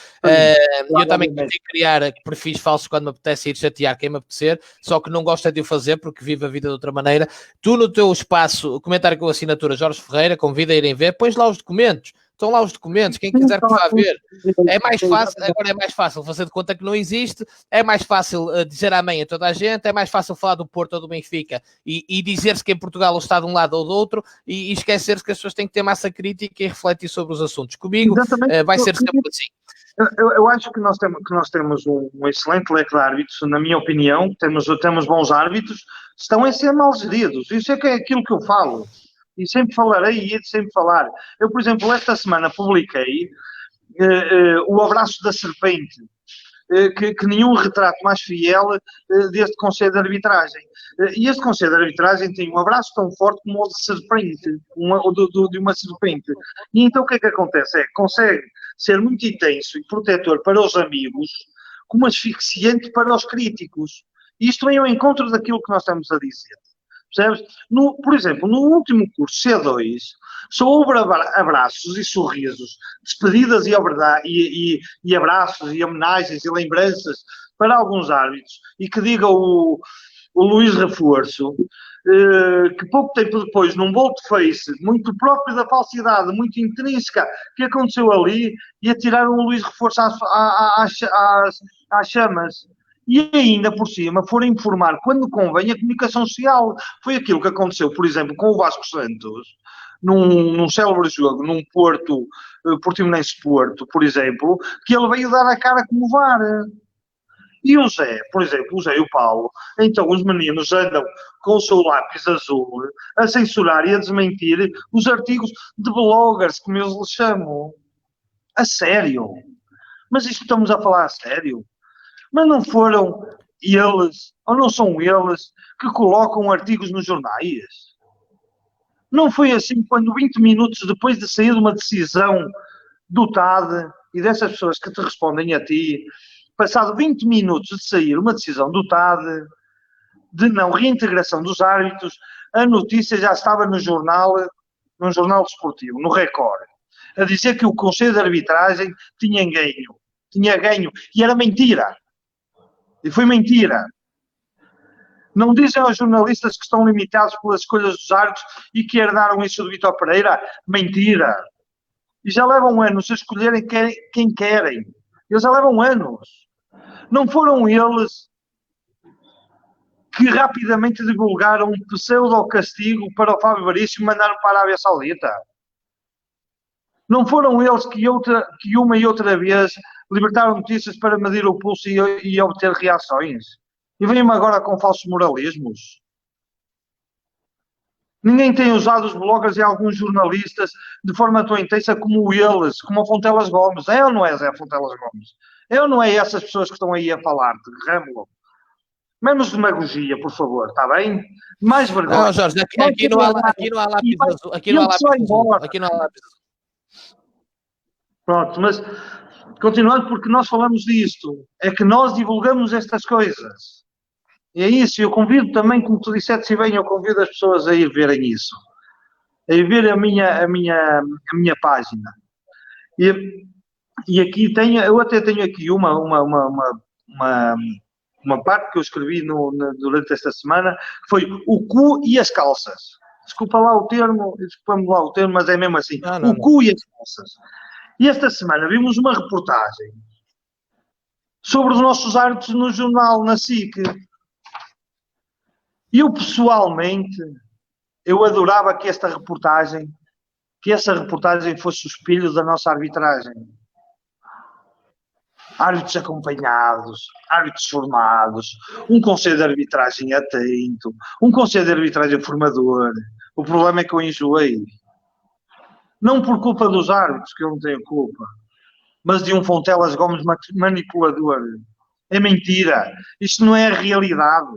eu também quero criar perfis falsos quando me apetece ir chatear quem me apetecer, só que não gosto de o fazer porque vivo a vida de outra maneira. Tu no teu espaço, o comentário com a assinatura Jorge Ferreira, convida a irem ver, pões lá os documentos. Estão lá os documentos, quem quiser que vá ver. É mais fácil, agora é mais fácil fazer de conta que não existe, é mais fácil dizer amém a toda a gente, é mais fácil falar do Porto ou do Benfica e dizer-se que em Portugal está de um lado ou do outro e esquecer-se que as pessoas têm que ter massa crítica e refletir sobre os assuntos. Comigo vai ser sempre assim. Eu acho que nós temos um excelente leque de árbitros, na minha opinião, temos bons árbitros, estão a ser mal geridos, isso é aquilo que eu falo. E sempre falarei e hei de sempre falar. Eu, por exemplo, esta semana publiquei o abraço da serpente, que nenhum retrato mais fiel deste Conselho de Arbitragem. E este Conselho de Arbitragem tem um abraço tão forte como o de serpente, de uma serpente. E então o que é que acontece? Consegue ser muito intenso e protetor para os amigos, como asfixiante para os críticos. Isto vem ao encontro daquilo que nós estamos a dizer. Percebes? Por exemplo, no último curso C2, só houve abraços e sorrisos, despedidas e abraços e homenagens e lembranças para alguns árbitros, e que diga o Luís Reforço, que pouco tempo depois, num volte-face muito próprio da falsidade, muito intrínseca, que aconteceu ali, e atiraram o Luís Reforço às chamas. E ainda por cima foram informar quando convém a comunicação social. Foi aquilo que aconteceu, por exemplo, com o Vasco Santos, num célebre jogo, num Portimonense-Porto, por exemplo, que ele veio dar a cara como VAR. E o Zé, por exemplo, o Zé e o Paulo, então os meninos andam com o seu lápis azul a censurar e a desmentir os artigos de bloggers, como eles lhes chamam. A sério? Mas isto estamos a falar a sério? Mas não foram eles, ou não são eles, que colocam artigos nos jornais? Não foi assim quando 20 minutos depois de sair de uma decisão do TAD, e dessas pessoas que te respondem a ti, passado 20 minutos de sair uma decisão do TAD, de não reintegração dos árbitros, a notícia já estava num jornal desportivo, no Record, a dizer que o Conselho de Arbitragem tinha ganho, e era mentira. E foi mentira. Não dizem aos jornalistas que estão limitados pelas escolhas dos árbitros e que herdaram isso do Vítor Pereira? Mentira. E já levam anos a escolherem quem querem. Eles já levam anos. Não foram eles que rapidamente divulgaram um pseudo-castigo para o Fábio Veríssimo e mandaram para a Arábia Saudita? Não foram eles que uma e outra vez libertaram notícias para medir o pulso e obter reações? E vêm-me agora com falsos moralismos? Ninguém tem usado os bloggers e alguns jornalistas de forma tão intensa como eles, como o Fontelas Gomes. É ou não é, Zé Fontelas Gomes? É ou não é essas pessoas que estão aí a falar-te, Râmulo? Menos demagogia, por favor, está bem? Mais vergonha. Não, Jorge, aqui não há lápis azul. Aqui não há lápis azul. Pronto, mas continuando, porque nós falamos disto, é que nós divulgamos estas coisas. E é isso, eu convido também, como tu disseste, bem, eu convido as pessoas a ir verem isso. A ir ver a minha página. E aqui eu até tenho aqui uma parte que eu escrevi durante esta semana, que foi o cu e as calças. Desculpa-me lá o termo, mas é mesmo assim. O cu e as calças. E esta semana vimos uma reportagem sobre os nossos árbitros no jornal, na SIC. Eu, pessoalmente, eu adorava que essa reportagem fosse o espelho da nossa arbitragem. Árbitros acompanhados, árbitros formados, um conselho de arbitragem atento, um conselho de arbitragem formador. O problema é que eu enjoei. Não por culpa dos árbitros, que eu não tenho culpa, mas de um Fontelas Gomes manipulador. É mentira. Isto não é a realidade.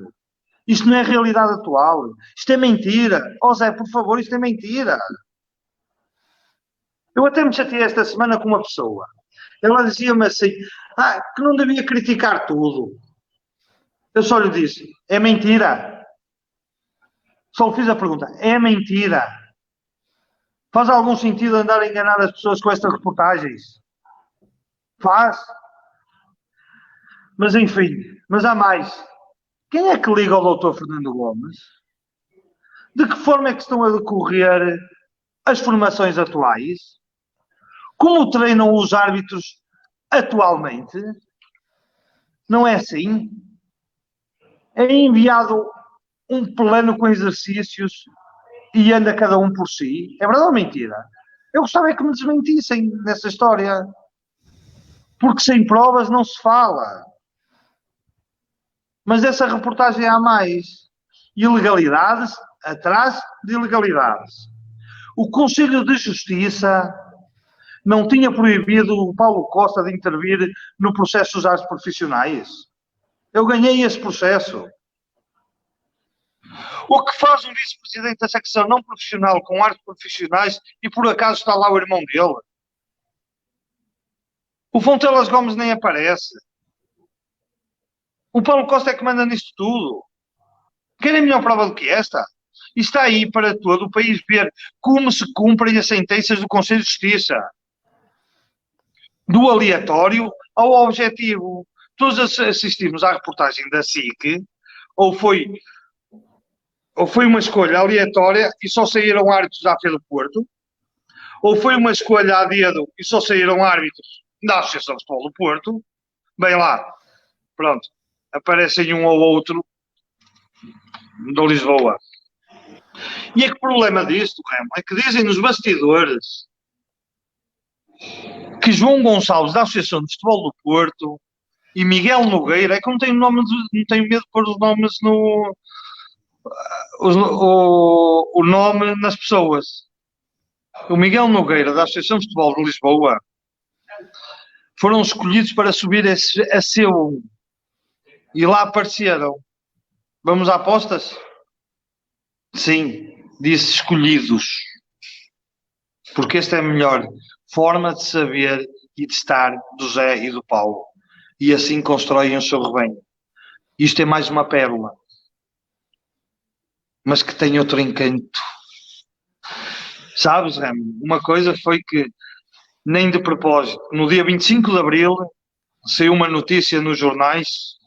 Isto não é a realidade atual. Isto é mentira. Ó Zé, por favor, isto é mentira. Eu até me chateei esta semana com uma pessoa. Ela dizia-me assim, que não devia criticar tudo. Eu só lhe disse, é mentira. Só lhe fiz a pergunta, é mentira. Faz algum sentido andar a enganar as pessoas com estas reportagens? Faz. Mas enfim, mas há mais. Quem é que liga ao doutor Fernando Gomes? De que forma é que estão a decorrer as formações atuais? Como treinam os árbitros atualmente? Não é assim? É enviado um plano com exercícios e anda cada um por si? É verdade ou mentira? Eu gostava é que me desmentissem nessa história. Porque sem provas não se fala. Mas essa reportagem há mais. Ilegalidades atrás de ilegalidades. O Conselho de Justiça não tinha proibido o Paulo Costa de intervir no processo dos árbitros profissionais. Eu ganhei esse processo. O que faz um vice-presidente da secção não profissional com árbitros profissionais e por acaso está lá o irmão dele? O Fontelas Gomes nem aparece. O Paulo Costa é que manda nisto tudo. Querem melhor prova do que esta? E está aí para todo o país ver como se cumprem as sentenças do Conselho de Justiça. Do aleatório ao objetivo. Todos assistimos à reportagem da SIC, ou foi uma escolha aleatória e só saíram árbitros da FE do Porto, ou foi uma escolha a dedo e só saíram árbitros da Associação de Futebol do Porto. Bem lá, pronto, aparecem um ou outro do Lisboa. E é que o problema disto, Remo, é que dizem nos bastidores que João Gonçalves, da Associação de Futebol do Porto, e Miguel Nogueira, é que não tenho medo de pôr os nomes o nome nas pessoas. O Miguel Nogueira, da Associação de Futebol de Lisboa, foram escolhidos para subir a C1 e lá apareceram. Vamos a apostas? Sim, disse escolhidos. Porque esta é a melhor forma de saber e de estar do Zé e do Paulo. E assim constroem o seu rebanho. Isto é mais uma pérola. Mas que tem outro encanto. Sabes, Remo? Uma coisa foi que, nem de propósito, no dia 25 de Abril, saiu uma notícia nos jornais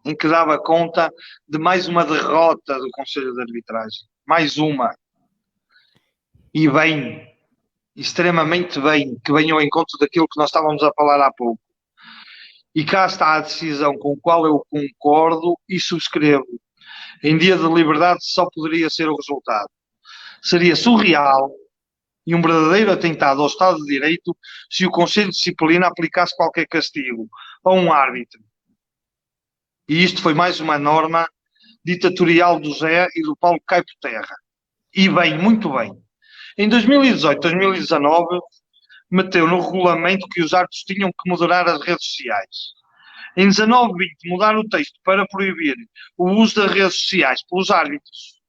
em que dava conta de mais uma derrota do Conselho de Arbitragem. Mais uma. E bem, extremamente bem, que venha ao encontro daquilo que nós estávamos a falar há pouco. E cá está a decisão com a qual eu concordo e subscrevo. Em dia de liberdade só poderia ser o resultado. Seria surreal e um verdadeiro atentado ao Estado de Direito se o Conselho de Disciplina aplicasse qualquer castigo a um árbitro. E isto foi mais uma norma ditatorial do Zé e do Paulo que cai por terra. E bem, muito bem. Em 2018, 2019, meteu no regulamento que os árbitros tinham que moderar as redes sociais. Em 19-20, mudaram o texto para proibir o uso das redes sociais pelos árbitros.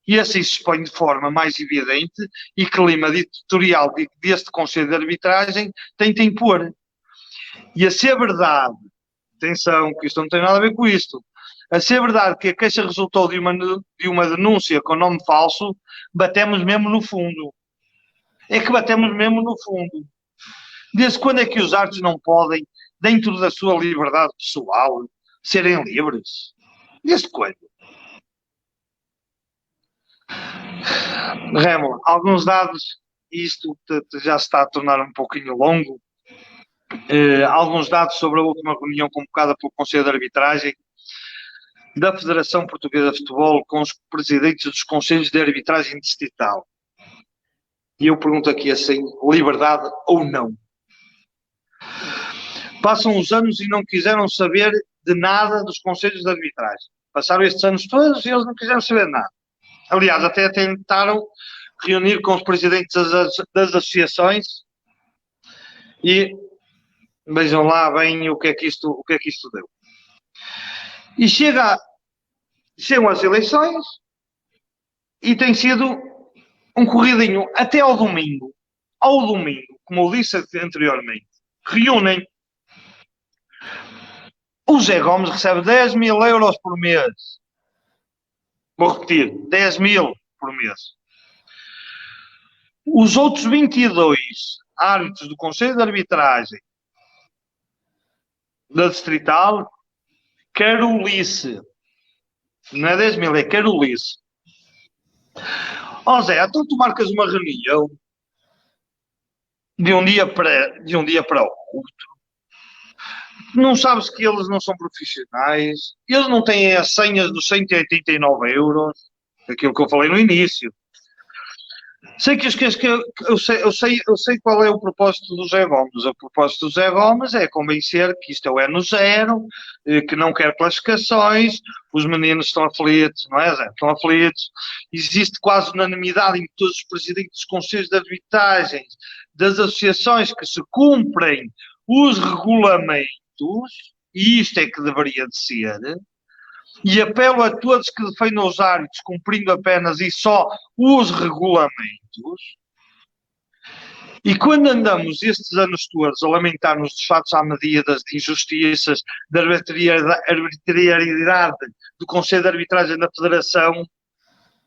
E assim se expõe de forma mais evidente e clima ditatorial deste Conselho de Arbitragem tenta impor. E a ser verdade, atenção, que isto não tem nada a ver com isto, a ser verdade que a queixa resultou de uma denúncia com nome falso, batemos mesmo no fundo. É que batemos mesmo no fundo. Desde quando é que os árbitros não podem, dentro da sua liberdade pessoal, serem livres? Desde quando? Remo, alguns dados, isto já se está a tornar um pouquinho longo, alguns dados sobre a última reunião convocada pelo Conselho de Arbitragem. da Federação Portuguesa de Futebol com os presidentes dos conselhos de arbitragem distrital. E eu pergunto aqui assim, liberdade ou não? Passam os anos e não quiseram saber de nada dos conselhos de arbitragem. Passaram estes anos todos e eles não quiseram saber de nada. Aliás, até tentaram reunir com os presidentes das associações e vejam lá bem o que é que isto deu. E chegam as eleições e tem sido um corridinho até ao domingo. Ao domingo, como eu disse anteriormente, reúnem. O Zé Gomes recebe 10.000 euros por mês. Vou repetir, 10.000 por mês. Os outros 22 árbitros do Conselho de Arbitragem da Distrital, Carolice. Não é 10.000, é Carolice. Ó Zé, então tu marcas uma reunião de um dia para o outro. Não sabes que eles não são profissionais, eles não têm as senhas dos 189 euros, aquilo que eu falei no início. Eu sei qual é o propósito do Zé Gomes. O propósito do Zé Gomes é convencer que isto é no zero, que não quer classificações, os meninos estão aflitos, não é, Zé? Estão aflitos. Existe quase unanimidade em todos os presidentes dos conselhos de arbitragens, das associações que se cumprem os regulamentos, e isto é que deveria de ser, e apelo a todos que defendam os árbitros cumprindo apenas e só os regulamentos. E quando andamos estes anos todos a lamentar-nos dos fatos à medida, de injustiças, da arbitrariedade do Conselho de Arbitragem da Federação,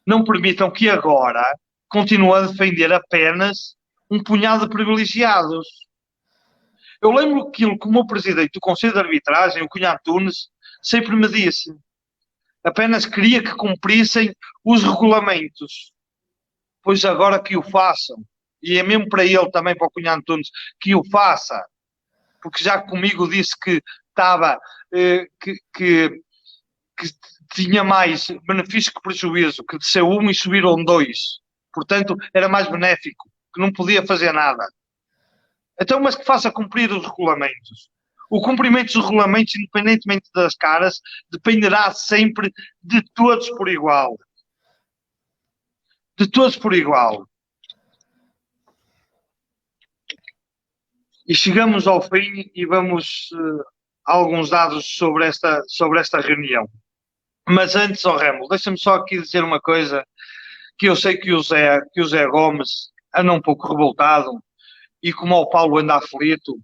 não permitam que agora continue a defender apenas um punhado de privilegiados. Eu lembro aquilo que o meu presidente do Conselho de Arbitragem, o Cunha Antunes, sempre me disse. Apenas queria que cumprissem os regulamentos. Pois agora que o façam. E é mesmo para ele também, para o Cunha Antunes, que o faça. Porque já comigo disse que estava, que tinha mais benefício que prejuízo, que desceu 1 e subiram 2. Portanto, era mais benéfico, que não podia fazer nada. Então, mas que faça cumprir os regulamentos. O cumprimento dos regulamentos, independentemente das caras, dependerá sempre de todos por igual. De todos por igual. E chegamos ao fim e vamos a alguns dados sobre esta reunião. Mas antes, Remo, deixa-me só aqui dizer uma coisa, que eu sei que o Zé Gomes anda um pouco revoltado e como o Paulo anda aflito.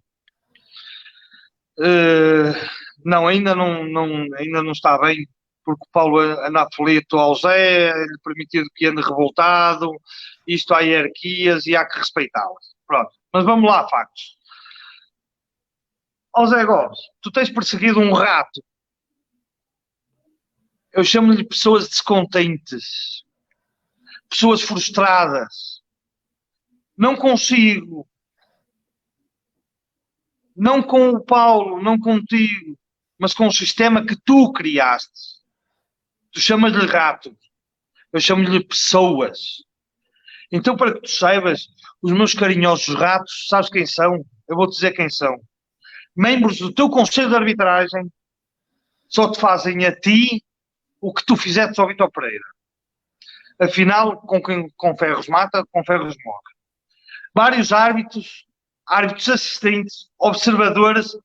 Não, ainda não está bem, porque o Paulo anda aflito ao Zé, é-lhe permitido que ande revoltado, isto há hierarquias e há que respeitá-las. Pronto, mas vamos lá, factos. Ó Zé Gomes, tu tens perseguido um rato. Eu chamo-lhe pessoas descontentes, pessoas frustradas. Não consigo. Não com o Paulo, não contigo, mas com o sistema que tu criaste. Tu chamas-lhe rato. Eu chamo-lhe pessoas. Então, para que tu saibas, os meus carinhosos ratos, sabes quem são? Eu vou-te dizer quem são. Membros do teu Conselho de Arbitragem só te fazem a ti o que tu fizeste ao Vítor Pereira. Afinal, com ferros mata, com ferros morre. Vários árbitros assistentes, observadores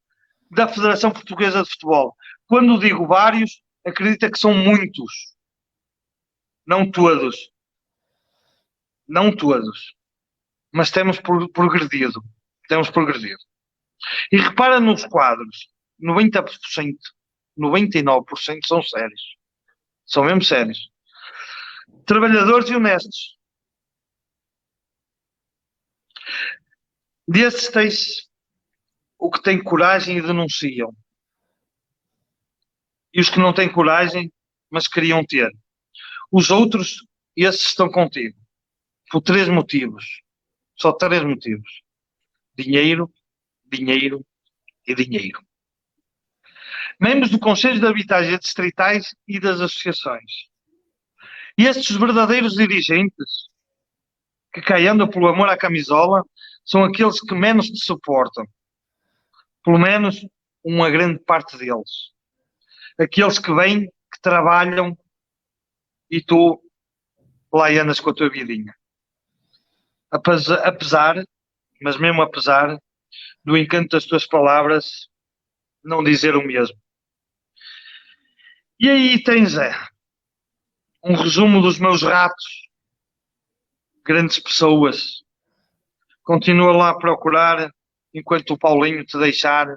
da Federação Portuguesa de Futebol. Quando digo vários, acredita que são muitos. Não todos. Não todos. Mas temos progredido. Temos progredido. E repara nos quadros. 90%, 99% são sérios. São mesmo sérios. Trabalhadores e honestos. Desses tens o que têm coragem e denunciam. E os que não têm coragem, mas queriam ter. Os outros, esses estão contigo. Por 3 motivos. Só 3 motivos. Dinheiro, dinheiro e dinheiro. membros do Conselho de Arbitragem Distritais e das associações. E estes verdadeiros dirigentes que cá andam pelo amor à camisola são aqueles que menos te suportam. Pelo menos uma grande parte deles. Aqueles que vêm, que trabalham e tu lá andas com a tua vidinha. Apesar, mas mesmo apesar do encanto das tuas palavras, não dizer o mesmo. E aí tens um resumo dos meus ratos, grandes pessoas. Continua lá a procurar, enquanto o Paulinho te deixar,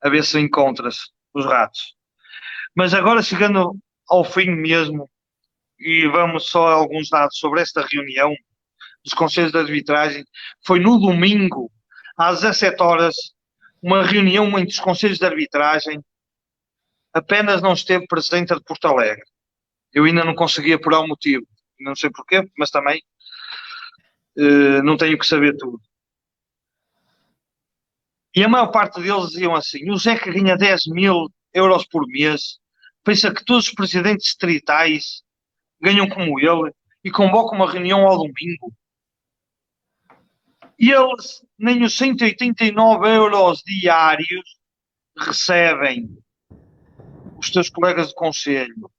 a ver se encontras os ratos. Mas agora chegando ao fim mesmo, e vamos só a alguns dados sobre esta reunião dos Conselhos de Arbitragem. Foi no domingo, às 17 horas, uma reunião entre os Conselhos de Arbitragem. Apenas não esteve presente a de Porto Alegre. Eu ainda não consegui apurar o motivo. Não sei porquê, mas também não tenho que saber tudo. E a maior parte deles diziam assim: o Zeca ganha 10.000 euros por mês, pensa que todos os presidentes distritais ganham como ele e convoca uma reunião ao domingo. E eles nem os 189 euros diários recebem. Os teus colegas de conselho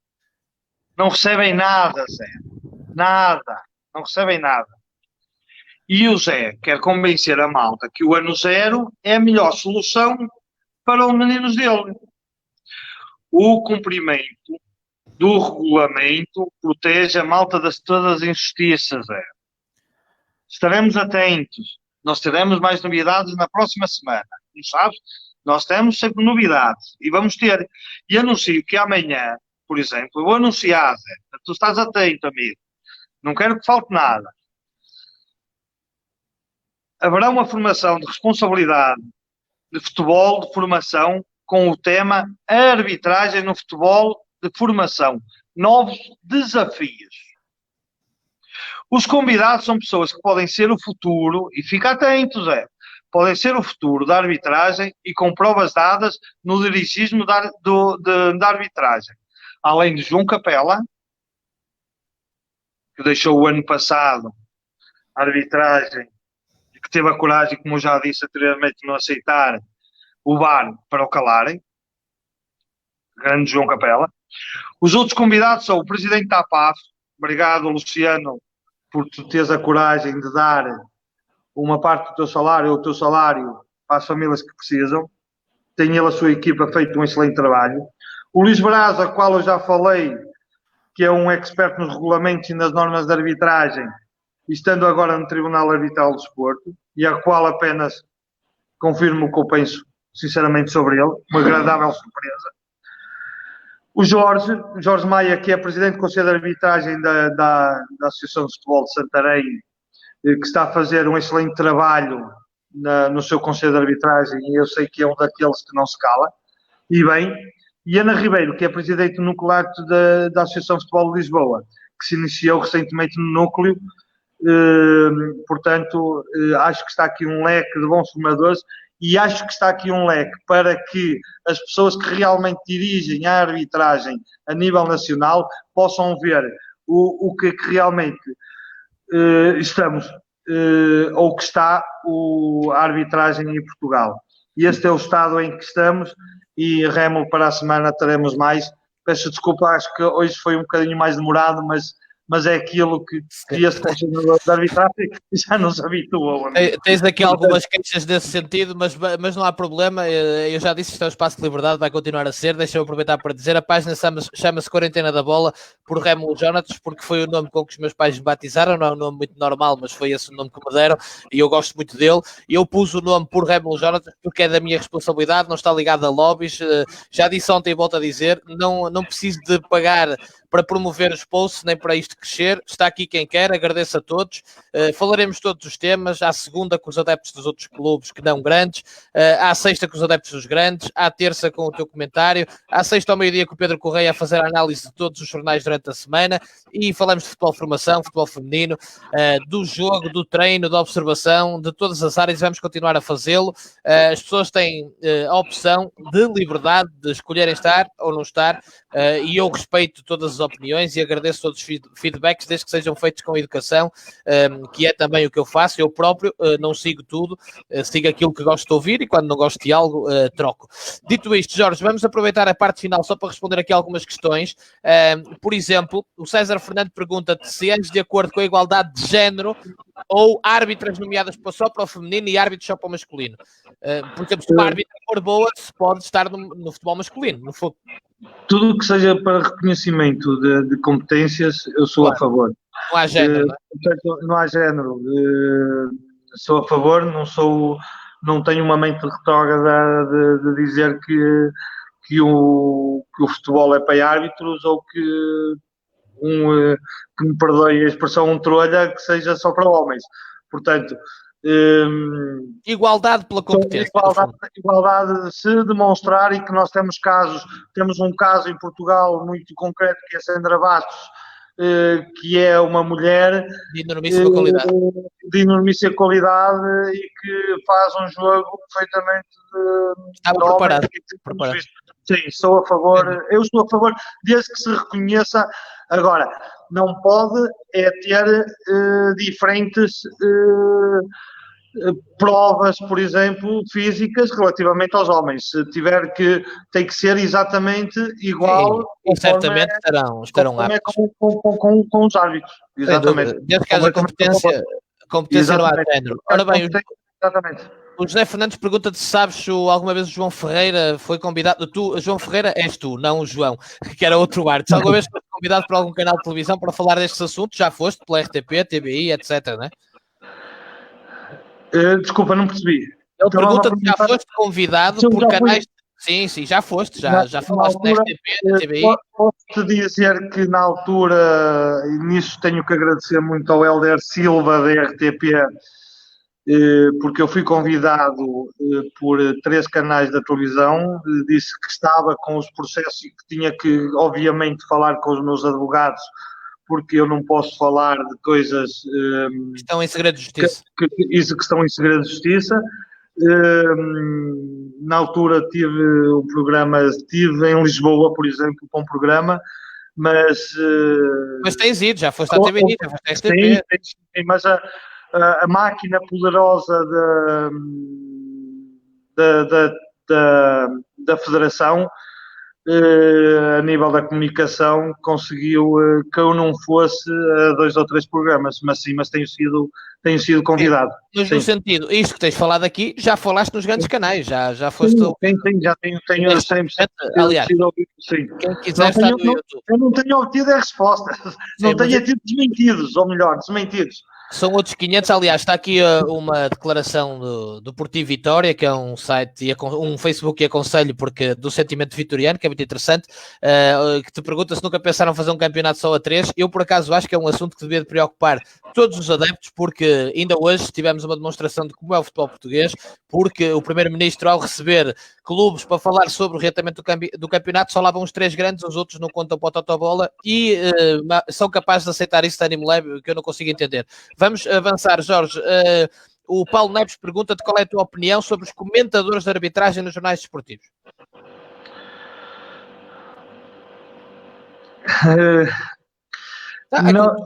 não recebem nada, Zé. Nada. Não recebem nada. E o Zé quer convencer a malta que o ano zero é a melhor solução para os meninos dele. O cumprimento do regulamento protege a malta de todas as injustiças, Zé. Estaremos atentos. Nós teremos mais novidades na próxima semana. Não sabes? Nós temos sempre novidades. E vamos ter. E anuncio que amanhã, por exemplo, eu vou anunciar, Zé. Tu estás atento, amigo. Não quero que falte nada. Haverá uma formação de responsabilidade de futebol de formação com o tema arbitragem no futebol de formação. Novos desafios. Os convidados são pessoas que podem ser o futuro, e fica atento, Zé, podem ser o futuro da arbitragem e com provas dadas no dirigismo da arbitragem. Além de João Capela, que deixou o ano passado a arbitragem e que teve a coragem, como eu já disse anteriormente, de não aceitar o VAR para o calarem. Grande João Capela. Os outros convidados são o presidente da APAF. Obrigado, Luciano, por tu teres a coragem de dar uma parte do teu salário ou o teu salário para as famílias que precisam. Tem ele a sua equipa feito um excelente trabalho. O Luís Braz, a qual eu já falei, que é um expert nos regulamentos e nas normas de arbitragem, estando agora no Tribunal Arbitral do Desporto, e a qual apenas confirmo o que eu penso sinceramente sobre ele, uma agradável surpresa. O Jorge Maia, que é presidente do Conselho de Arbitragem da Associação de Futebol de Santarém, que está a fazer um excelente trabalho no seu Conselho de Arbitragem, e eu sei que é um daqueles que não se cala. E bem, e Ana Ribeiro, que é presidente do Núcleo da Associação de Futebol de Lisboa, que se iniciou recentemente no núcleo. Portanto, acho que está aqui um leque de bons formadores e acho que está aqui um leque para que as pessoas que realmente dirigem a arbitragem a nível nacional possam ver o que realmente estamos, ou que está a arbitragem em Portugal. E este é o estado em que estamos e remo para a semana teremos mais. Peço desculpa, acho que hoje foi um bocadinho mais demorado, mas é aquilo que este funcionador de arbitragem já nos habituou. Tens aqui algumas queixas nesse sentido, mas não há problema. Eu já disse que isto é um espaço de liberdade, vai continuar a ser. Deixa-me aproveitar para dizer, a página chama-se Quarentena da Bola, por Remo Jonatas, porque foi o nome com que os meus pais me batizaram. Não é um nome muito normal, mas foi esse o nome que me deram e eu gosto muito dele. E eu pus o nome por Remo Jonatas porque é da minha responsabilidade, não está ligado a lobbies. Já disse ontem e volto a dizer, não preciso de pagar para promover os posts, nem para isto crescer. Está aqui quem quer, agradeço a todos. Falaremos todos os temas, à segunda com os adeptos dos outros clubes que não grandes, à sexta com os adeptos dos grandes, à terça com o teu comentário, à sexta ao meio-dia com o Pedro Correia a fazer a análise de todos os jornais durante durante a semana e falamos de futebol formação, futebol feminino, do jogo, do treino, da observação, de todas as áreas, vamos continuar a fazê-lo. As pessoas têm a opção de liberdade de escolherem estar ou não estar, e eu respeito todas as opiniões e agradeço todos os feedbacks, desde que sejam feitos com educação, que é também o que eu faço. Eu próprio não sigo tudo, sigo aquilo que gosto de ouvir e quando não gosto de algo, troco. Dito isto, Jorge, vamos aproveitar a parte final só para responder aqui algumas questões. Por exemplo, o César Fernando pergunta-te se és de acordo com a igualdade de género ou árbitras nomeadas só para o feminino e árbitros só para o masculino. Por exemplo, se uma árbitra for boa, se pode estar no futebol masculino, no futebol. Tudo o que seja para reconhecimento de competências, eu sou a favor. Não há género, não é? Portanto, não há género. Sou a favor, não tenho uma mente retrógrada de dizer que o futebol é para árbitros ou que me perdoe a expressão, um trolha que seja só para homens. Portanto, igualdade pela competência. Igualdade se demonstrar, e que nós temos um caso em Portugal muito concreto, que é Sandra Bastos, que é uma mulher de enormíssima qualidade. De enormíssima qualidade e que faz um jogo perfeitamente preparado. Sim, sou a favor, eu estou a favor, desde que se reconheça. Agora, não pode ter diferentes provas, por exemplo, físicas relativamente aos homens. Se tiver tem que ser exatamente igual. Sim, certamente estarão aptos. Com os árbitros. Exatamente. Desde que haja competência no ar género. Ora bem, exatamente. O José Fernandes pergunta-te se sabes se alguma vez o João Ferreira foi convidado. João Ferreira és tu, não o João, que era outro árbitro. Se alguma vez foi convidado por algum canal de televisão para falar destes assuntos, já foste pela RTP, TVI, etc, não é? Desculpa, não percebi. Ele pergunta se já foste convidado por canais... Sim, já foste, já falaste na RTP, na TVI. Posso-te dizer que na altura, e nisso tenho que agradecer muito ao Hélder Silva da RTP, porque eu fui convidado por 3 canais da televisão, disse que estava com os processos e que tinha que, obviamente, falar com os meus advogados, porque eu não posso falar de coisas que estão em segredo de justiça. Que estão em segredo de justiça. Na altura estive em Lisboa, por exemplo, com um programa, mas tens ido, já foste à TVI, já foste à RTP. Sim, mas a máquina poderosa da Federação, a nível da comunicação, conseguiu que eu não fosse a 2 ou 3 programas, mas tenho sido convidado. Mas no sentido, isto que tens falado aqui, já falaste nos grandes canais, já foste... Já tenho sempre. Aliás, sim. Quem quiser estar no YouTube. Eu não tenho obtido a resposta. Não tenho tido desmentidos, ou melhor, desmentidos. São outros 500, aliás, está aqui uma declaração do Portivo Vitória, que é um site, um Facebook que aconselho porque do sentimento vitoriano, que é muito interessante, que te pergunta se nunca pensaram fazer um campeonato só a 3. Eu, por acaso, acho que é um assunto que devia preocupar todos os adeptos, porque ainda hoje tivemos uma demonstração de como é o futebol português, porque o Primeiro-Ministro, ao receber clubes para falar sobre o reatamento do campeonato, só lá vão os 3 grandes, os outros não contam para o Totobola e são capazes de aceitar isso de ânimo leve, que eu não consigo entender. Vamos avançar, Jorge. O Paulo Neves pergunta-te qual é a tua opinião sobre os comentadores de arbitragem nos jornais desportivos.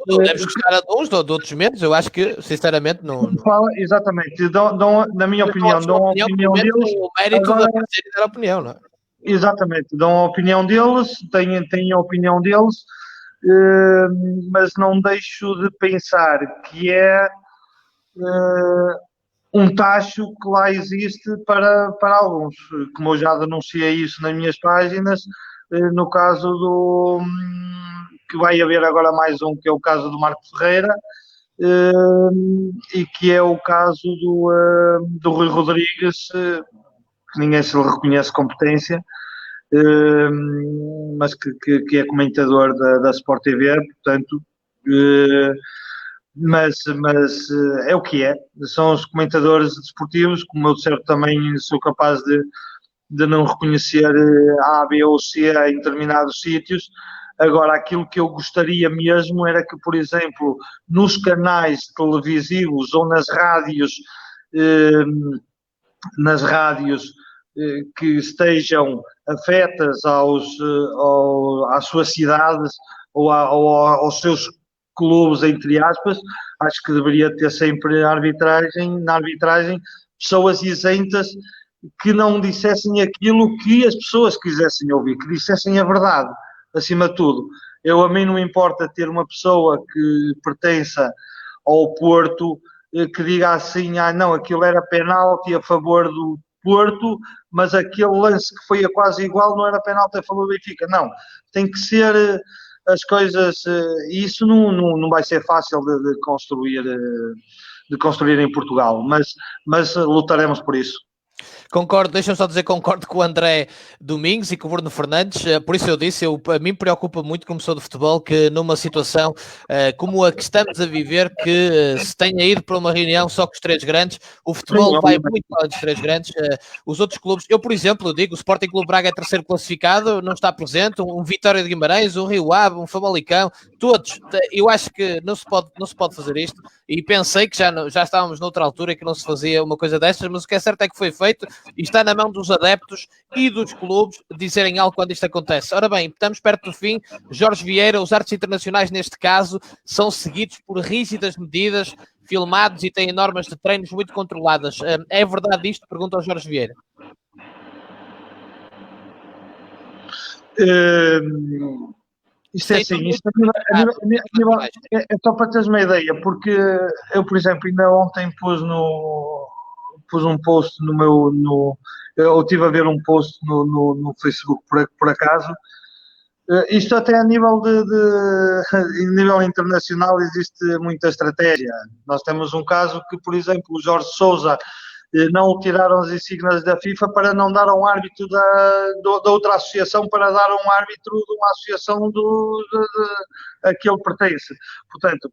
Deves gostar de uns, de outros menos. Eu acho que, sinceramente, não. Exatamente. Na minha opinião, dão a opinião deles. O mérito da dar opinião, não é? Exatamente. Dão a opinião deles, têm a opinião deles. Mas não deixo de pensar que é um tacho que lá existe para alguns, como eu já denunciei isso nas minhas páginas, no caso que vai haver agora mais um, que é o caso do Marco Ferreira, e que é o caso do Rui Rodrigues, que ninguém se lhe reconhece competência, mas que é comentador da Sport TV, portanto, mas é o que é. São os comentadores desportivos, como eu certo também sou capaz de não reconhecer A, B ou C em determinados sítios. Agora, aquilo que eu gostaria mesmo era que, por exemplo, nos canais televisivos ou nas rádios que estejam afetas às suas cidades ou aos seus clubes, entre aspas, acho que deveria ter sempre na arbitragem, pessoas isentas que não dissessem aquilo que as pessoas quisessem ouvir, que dissessem a verdade, acima de tudo. A mim não importa ter uma pessoa que pertença ao Porto que diga assim, não, aquilo era penalti a favor do Porto, mas aquele lance que foi a quase igual não era penalti a favor do Benfica. Não, tem que ser as coisas, e isso não vai ser fácil de construir em Portugal, mas lutaremos por isso. Concordo, deixa-me só dizer, concordo com o André Domingos e com o Bruno Fernandes, por isso eu disse, a mim preocupa muito, como sou de futebol, que numa situação como a que estamos a viver, que se tenha ido para uma reunião só com os três grandes, o futebol vai muito além dos três grandes, os outros clubes, eu por exemplo, eu digo, o Sporting Clube Braga é terceiro classificado, não está presente, um Vitória de Guimarães, um Rio Ave, um Famalicão, todos, eu acho que não se pode fazer isto, e pensei que já estávamos noutra altura e que não se fazia uma coisa destas, mas o que é certo é que foi feito, e está na mão dos adeptos e dos clubes dizerem algo quando isto acontece. Ora bem, estamos perto do fim. Jorge Vieira, os árbitros internacionais neste caso são seguidos por rígidas medidas, filmados e têm normas de treinos muito controladas. É verdade isto? Pergunta ao Jorge Vieira. Isto é assim, é só para teres uma ideia, porque eu, por exemplo, ainda ontem pus um post eu estive a ver um post no Facebook por acaso. Isto até a nível nível internacional existe muita estratégia. Nós temos um caso que, por exemplo, o Jorge Sousa não tiraram as insígnias da FIFA para não dar a um árbitro da outra associação, para dar a um árbitro de uma associação a que ele pertence. Portanto,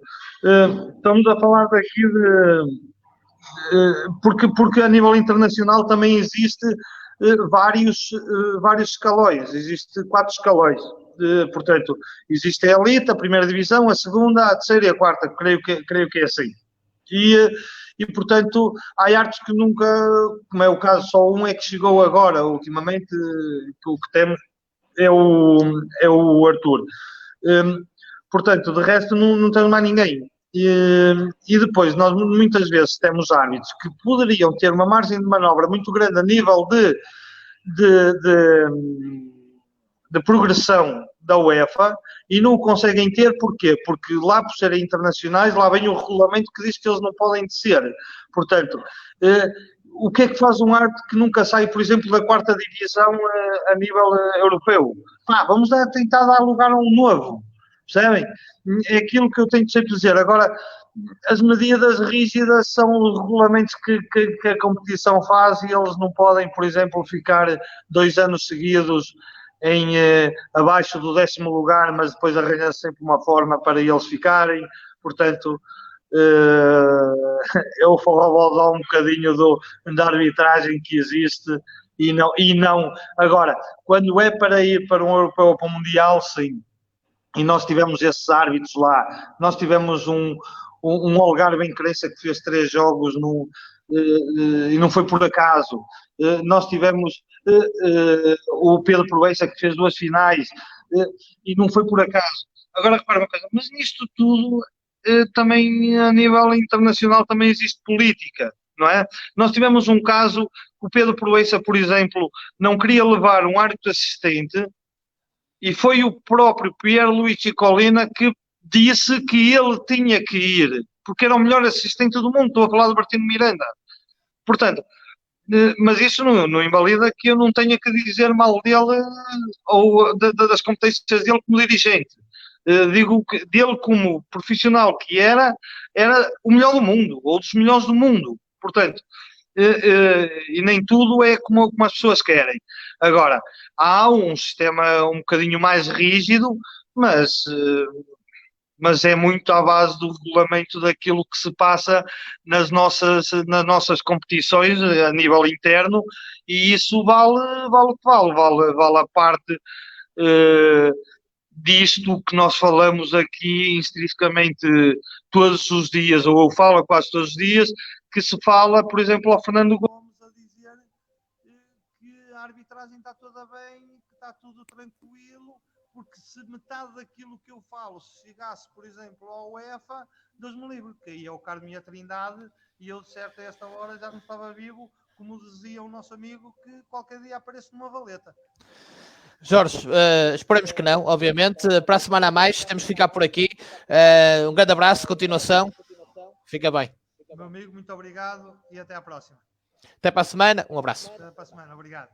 estamos a falar daqui porque a nível internacional também existe vários escalões, existe 4 escalões. Portanto, existe a elite, a primeira divisão, a segunda, a terceira e a quarta, creio que é assim. E portanto, há árbitros que nunca, como é o caso, só um é que chegou agora, ultimamente, que o que temos é o Arthur. Portanto, de resto não temos mais ninguém. E depois, nós muitas vezes temos árbitros que poderiam ter uma margem de manobra muito grande a nível de progressão da UEFA e não o conseguem ter. Porquê? Porque lá, por serem internacionais, lá vem o regulamento que diz que eles não podem descer. Portanto, o que é que faz um árbitro que nunca sai, por exemplo, da 4ª divisão a nível europeu? Vamos tentar dar lugar a um novo. Percebem? É aquilo que eu tenho de sempre dizer. Agora, as medidas rígidas são os regulamentos que a competição faz e eles não podem, por exemplo, ficar 2 anos seguidos abaixo do 10º lugar, mas depois arranjar sempre uma forma para eles ficarem. Portanto, eu vou dar um bocadinho da arbitragem que existe e não. Agora, quando é para ir para um europeu ou para um mundial, sim. E nós tivemos esses árbitros lá. Nós tivemos um Algarve em Crença que fez 3 jogos e não foi por acaso. Nós tivemos o Pedro Proença que fez 2 finais e não foi por acaso. Agora repara uma coisa, mas nisto tudo também a nível internacional também existe política, não é? Nós tivemos um caso, o Pedro Proença, por exemplo, não queria levar um árbitro assistente e foi o próprio Pierluigi Collina que disse que ele tinha que ir, porque era o melhor assistente do mundo. Estou a falar do Bertino Miranda. Portanto, mas isso não invalida que eu não tenha que dizer mal dele ou das competências dele como dirigente. Digo que dele como profissional que era o melhor do mundo, ou dos melhores do mundo. Portanto, e nem tudo é como as pessoas querem. Agora, há um sistema um bocadinho mais rígido, mas é muito à base do regulamento daquilo que se passa nas nossas competições a nível interno, e isso vale o que vale a parte disto que nós falamos aqui intrinsecamente todos os dias, ou eu falo quase todos os dias, que se fala, por exemplo, ao Fernando Gomes a dizer que a arbitragem está toda bem, que está tudo tranquilo, porque se metade daquilo que eu falo se chegasse, por exemplo, ao UEFA, Deus me livre, que aí é o Carmo e a Trindade, e eu de certo a esta hora já não estava vivo, como dizia o nosso amigo, que qualquer dia aparece numa valeta. Jorge, esperemos que não, obviamente. Para a semana a mais, temos que ficar por aqui. Um grande abraço, continuação. Fica bem. Meu amigo, muito obrigado e até à próxima. Até para a semana, um abraço. Até para a semana, obrigado.